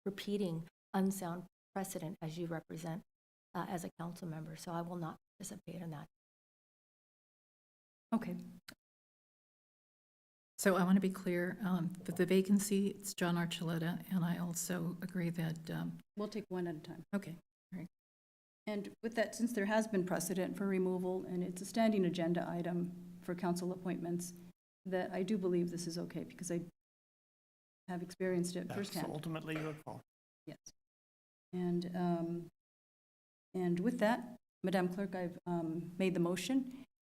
repeating unsound precedent as you represent as a council member. So I will not participate in that. Okay. So I want to be clear, that the vacancy, it's John Archuleta, and I also agree that, We'll take one at a time. okay, all right. And with that, since there has been precedent for removal, and it's a standing agenda item for council appointments, that I do believe this is okay, because I have experienced it firsthand. That's ultimately your call. Yes. And with that, Madam Clerk, I've made the motion,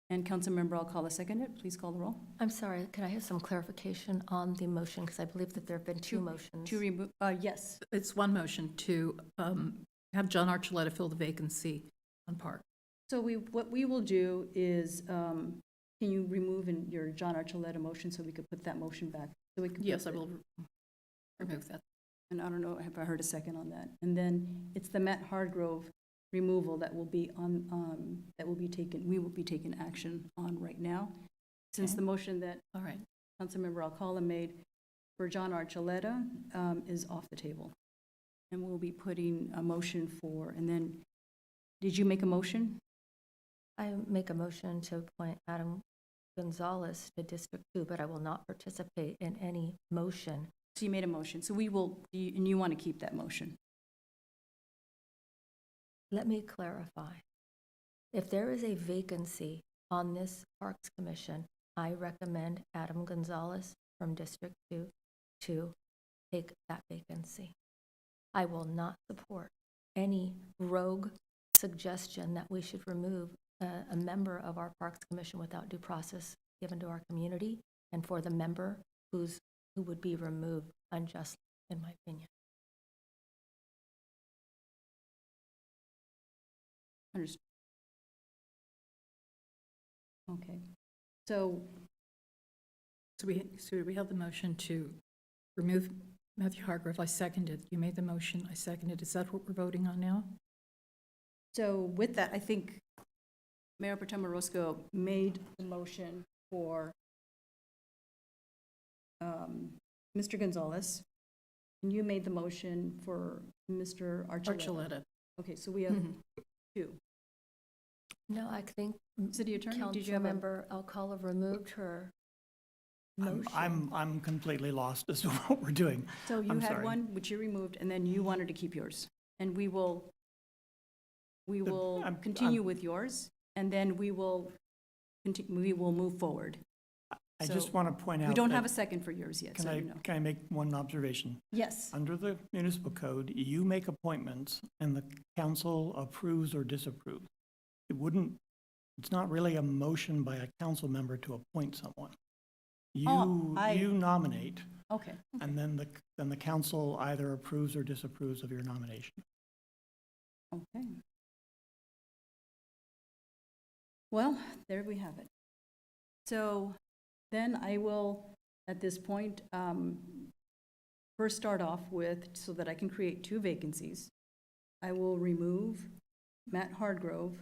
and Councilmember Alcala seconded it. Please call the roll. I'm sorry, can I have some clarification on the motion? Because I believe that there have been two motions. To remove, yes. It's one motion to have John Archuleta fill the vacancy on Park. So what we will do is, can you remove in your John Archuleta motion so we could put that motion back? So we can. Yes, I will remove that. And I don't know if I heard a second on that. And then it's the Matt Hardgrove removal that will be on, that will be taken, we will be taking action on right now. Since Okay. the motion that All right. Councilmember Alcala made for John Archuleta is off the table. And we'll be putting a motion for, and then, did you make a motion? I make a motion to appoint Adam Gonzalez to District 2, but I will not participate in any motion. So you made a motion. So we will, and you want to keep that motion? Let me clarify. If there is a vacancy on this Parks Commission, I recommend Adam Gonzalez from District 2 to take that vacancy. I will not support any rogue suggestion that we should remove a member of our Parks Commission without due process given to our community and for the member who would be removed unjustly, in my opinion. Understood. Okay. So So we have the motion to remove Matthew Hargrove, I seconded. You made the motion, I seconded. Is that what we're voting on now? So with that, I think Mayor Pro Tem Orozco made the motion for Mr. Gonzalez, and you made the motion for Mr. Archuleta. Okay, so we have two. No, I think City Attorney, did you have a? Councilmember Alcala removed her motion. I'm completely lost as to what we're doing. So you I'm had sorry. one, which you removed, and then you wanted to keep yours. And we will continue with yours, and then we will move forward. I So just want to point out. We don't that- have a second for yours yet, so you know. Can I make one observation? Yes. Under the municipal code, you make appointments and the council approves or disapproves. It's not really a motion by a council member to appoint someone. You nominate, Okay. and then the council either approves or disapproves of your nomination. Okay. Well, there we have it. So then I will, at this point, first start off with, so that I can create two vacancies, I will remove Matt Hardgrove.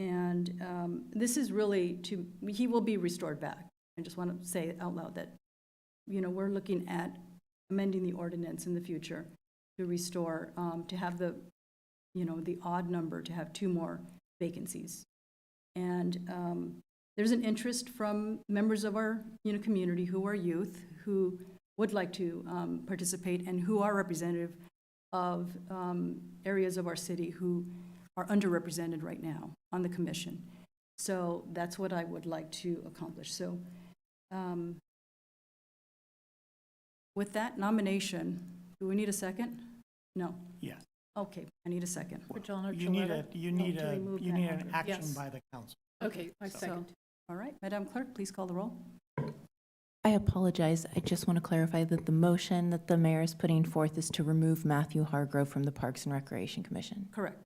And this is really he will be restored back. I just want to say out loud that, we're looking at amending the ordinance in the future to restore, to have the odd number, to have two more vacancies. And there's an interest from members of our, community who are youth, who would like to participate and who are representative of areas of our city who are underrepresented right now on the commission. So that's what I would like to accomplish. So with that nomination, do we need a second? No. Yes. Okay, I need a second. For John Archuleta? You need to remove an Matt Hardgrove. action Yes. by the council. Okay, I second. All right, Madam Clerk, please call the roll. I apologize. I just want to clarify that the motion that the mayor is putting forth is to remove Matthew Hargrove from the Parks and Recreation Commission. Correct.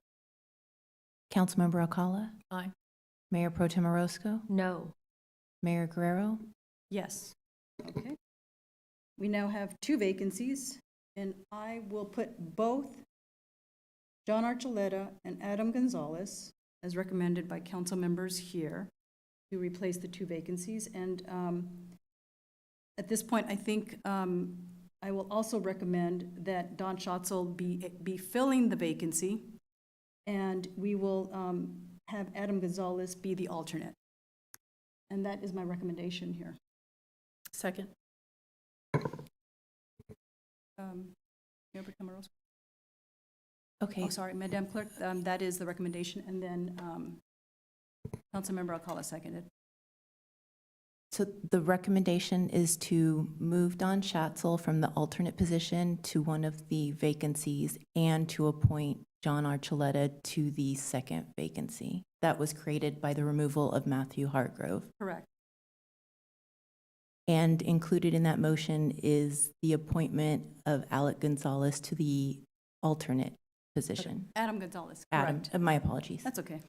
Councilmember Alcala? Aye. Mayor Pro Tem Orozco? No. Mayor Guerrero? Yes. Okay. We now have two vacancies, and I will put both John Archuleta and Adam Gonzalez, as recommended by council members here, to replace the two vacancies. And at this point, I think I will also recommend that Don Schatzel be filling the vacancy, and we will have Adam Gonzalez be the alternate. And that is my recommendation here. Second. Mayor Pro Tem Orozco? Okay. Oh, sorry, Madam Clerk, that is the recommendation, and then Councilmember Alcala seconded. So the recommendation is to move Don Schatzel from the alternate position to one of the vacancies and to appoint John Archuleta to the second vacancy. That was created by the removal of Matthew Hargrove. Correct. And included in that motion is the appointment of Alec Gonzalez to the alternate position. Adam Gonzalez, Adam, correct. my apologies. That's okay.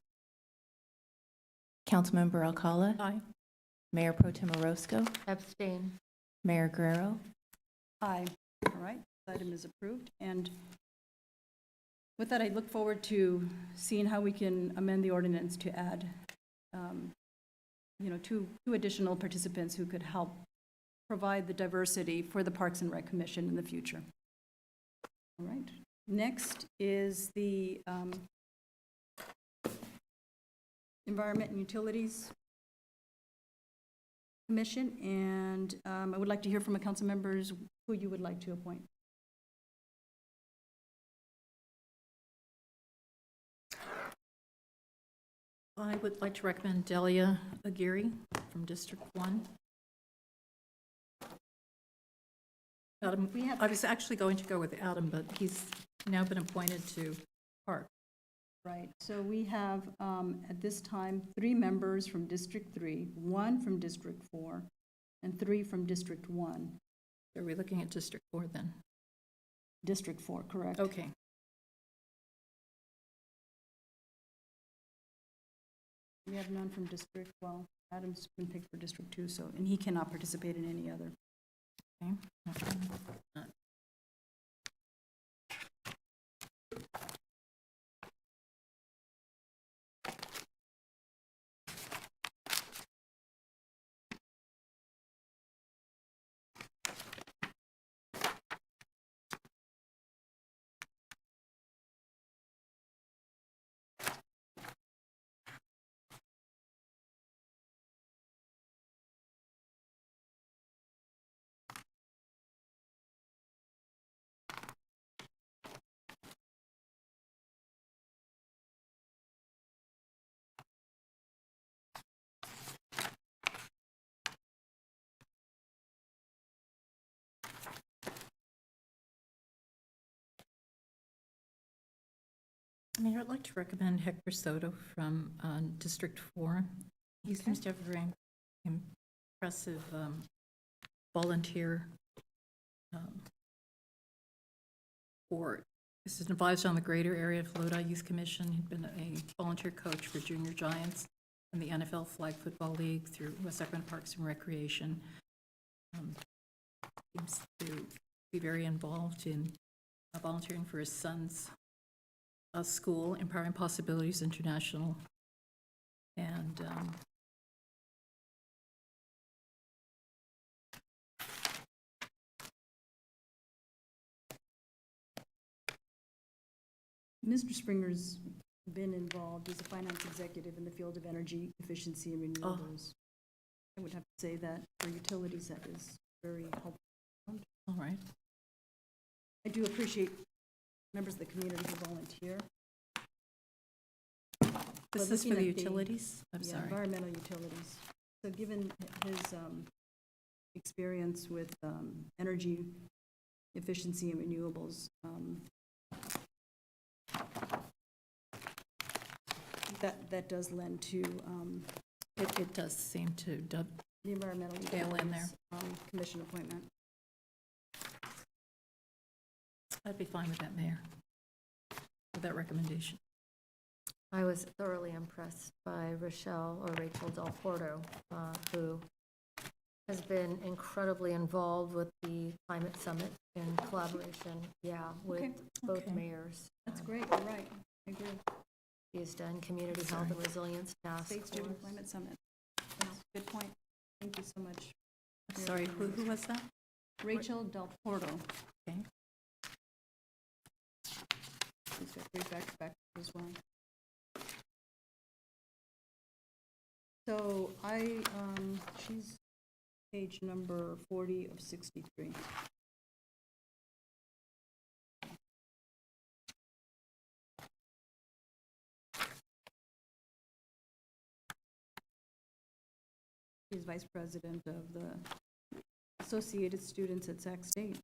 Councilmember Alcala? Aye. Mayor Pro Tem Orozco? Abstain. Mayor Guerrero? Aye. All right, this item is approved. And with that, I look forward to seeing how we can amend the ordinance to add, two additional participants who could help provide the diversity for the Parks and Rec Commission in the future. All right. Next is the Environment and Utilities Commission, and I would like to hear from the council members who you would like to appoint. I would like to recommend Delia Aguirre from District 1. Adam, I was actually going to go with Adam, but he's now been appointed to Park. Right, so we have, at this time, 3 members from District 3, 1 from District 4, and 3 from District 1. Are we looking at District 4 then? District 4, correct. Okay. We have none from District, well, Adam's been picked for District 2, so, and he cannot participate in any other. Okay. Mayor, I'd like to recommend Hector Soto from District 4. He seems to have a very impressive volunteer for. This is an advisor on the greater area of Lodi Youth Commission. He'd been a volunteer coach for Junior Giants in the NFL Flag Football League through West Sacramento Parks and Recreation. Seems to be very involved in volunteering for his son's school, Empowering Possibilities International. And Mr. Springer's been involved as a finance executive in the field of energy efficiency and renewables. I would have to say that for utilities, that is very helpful. all right. I do appreciate members of the community who volunteer. This But is for looking the at utilities? I'm yeah, sorry. environmental utilities. So given his experience with energy efficiency and renewables, that does lend to It does seem to the environmental Dale in there. utilities commission appointment. I'd be fine with that, Mayor, with that recommendation. I was thoroughly impressed by Rachel Del Porto, who has been incredibly involved with the climate summit in collaboration, with both Okay. mayors. That's great, you're right, I agree. He has done community health and resilience task State Student force. Climate Summit. That's a good point. Thank you so much. Sorry, who was that? Rachel Del Porto. Okay. She's got great back as well. So she's page number 40 of 63. She's vice president of the Associated Students at Sac State.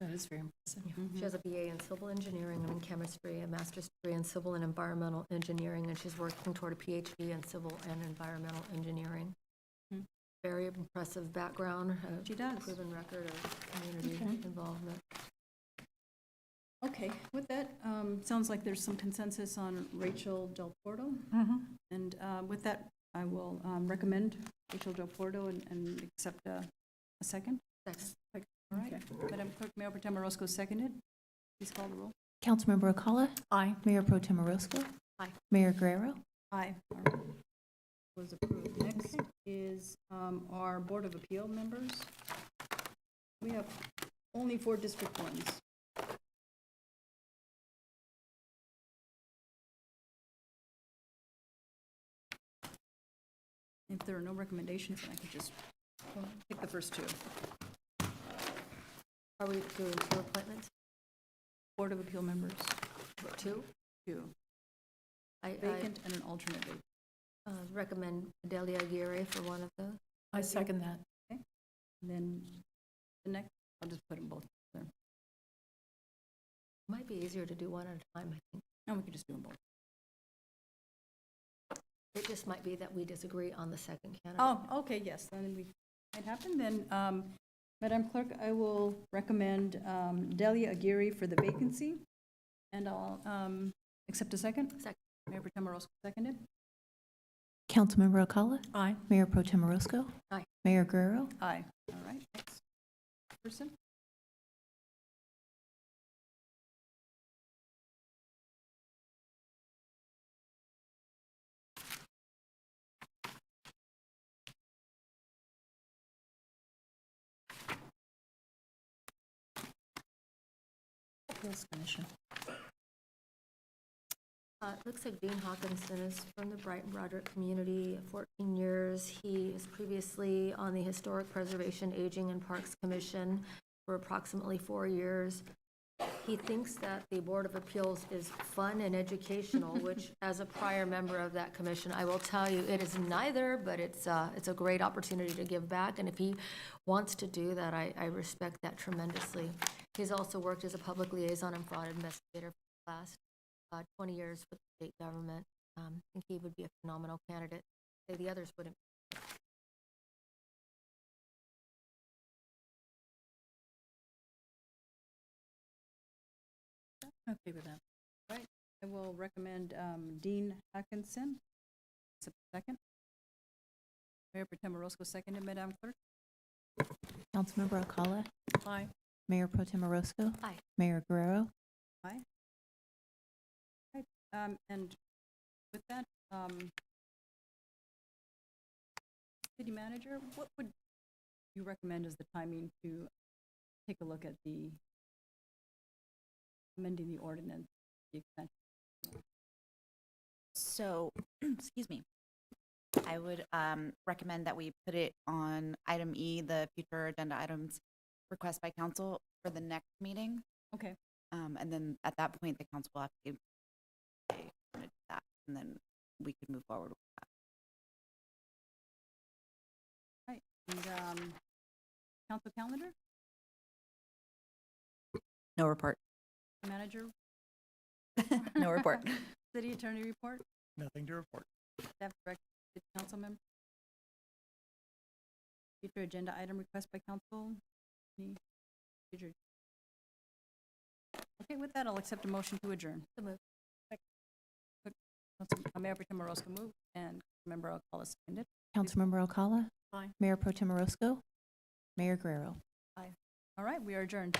That is very impressive. She has a BA in civil engineering and in chemistry, a master's degree in civil and environmental engineering, and she's working toward a PhD in civil and environmental engineering. Hmm. Very impressive background. She does. Proven record of community involvement. Okay, with that, sounds like there's some consensus on Rachel Del Porto. And with that, I will recommend Rachel Del Porto and accept a second. Second. All right. Madam Clerk, Mayor Pro Tem Orozco seconded. Please call the roll. Councilmember Alcala? Aye. Mayor Pro Tem Orozco? Aye. Mayor Guerrero? Aye. All right. Was approved. Next is our Board of Appeal members. We have only 4 District 1s. If there are no recommendations, then I could just pick the first 2. Are we doing 2 appointments? Board of Appeal members. 2? 2. I Vacant and an alternate vacant. recommend Delia Aguirre for one of those. I second that. Okay. And then the next, I'll just put them both there. Might be easier to do one at a time, I think. And we can just do them both. It just might be that we disagree on the second candidate. Oh, okay, yes, then we, might happen. Then, Madam Clerk, I will recommend Delia Aguirre for the vacancy. And I'll accept a second. Second. Mayor Pro Tem Orozco seconded. Councilmember Alcala? Aye. Mayor Pro Tem Orozco? Aye. Mayor Guerrero? Aye. All right, next person. Appeals Commission. It looks like Dean Hawkinson is from the Brighton Broderick community, 14 years. He is previously on the Historic Preservation, Aging, and Parks Commission for approximately 4 years. He thinks that the Board of Appeals is fun and educational, which, as a prior member of that commission, I will tell you, it is neither, but it's a great opportunity to give back, and if he wants to do that, I respect that tremendously. He's also worked as a public liaison and fraud investigator for the last 20 years with the state government. I think he would be a phenomenal candidate. Say the others wouldn't. Okay with that. All right, I will recommend Dean Atkinson. Second. Mayor Pro Tem Orozco, seconded, Madam Clerk. Councilmember Alcala? Aye. Mayor Pro Tem Orozco? Aye. Mayor Guerrero? Aye. Right, and with that, City Manager, what would you recommend as the timing to take a look at the amending the ordinance, the extension? So, excuse me. I would recommend that we put it on item E, the future agenda items request by council for the next meeting. Okay. And then at that point, the council will have to say, "Okay, we're gonna do that," and then we could move forward with that. Right, and council calendar, No report. manager, No report. city attorney report, Nothing to report. staff director, city council member. Future agenda item request by council. Any future? Okay, with that, I'll accept a motion to adjourn. So moved. Mayor Pro Tem Orozco moved and Member Alcala seconded. Councilmember Alcala? Aye. Mayor Pro Tem Orozco? Mayor Guerrero? Aye. All right, we are adjourned.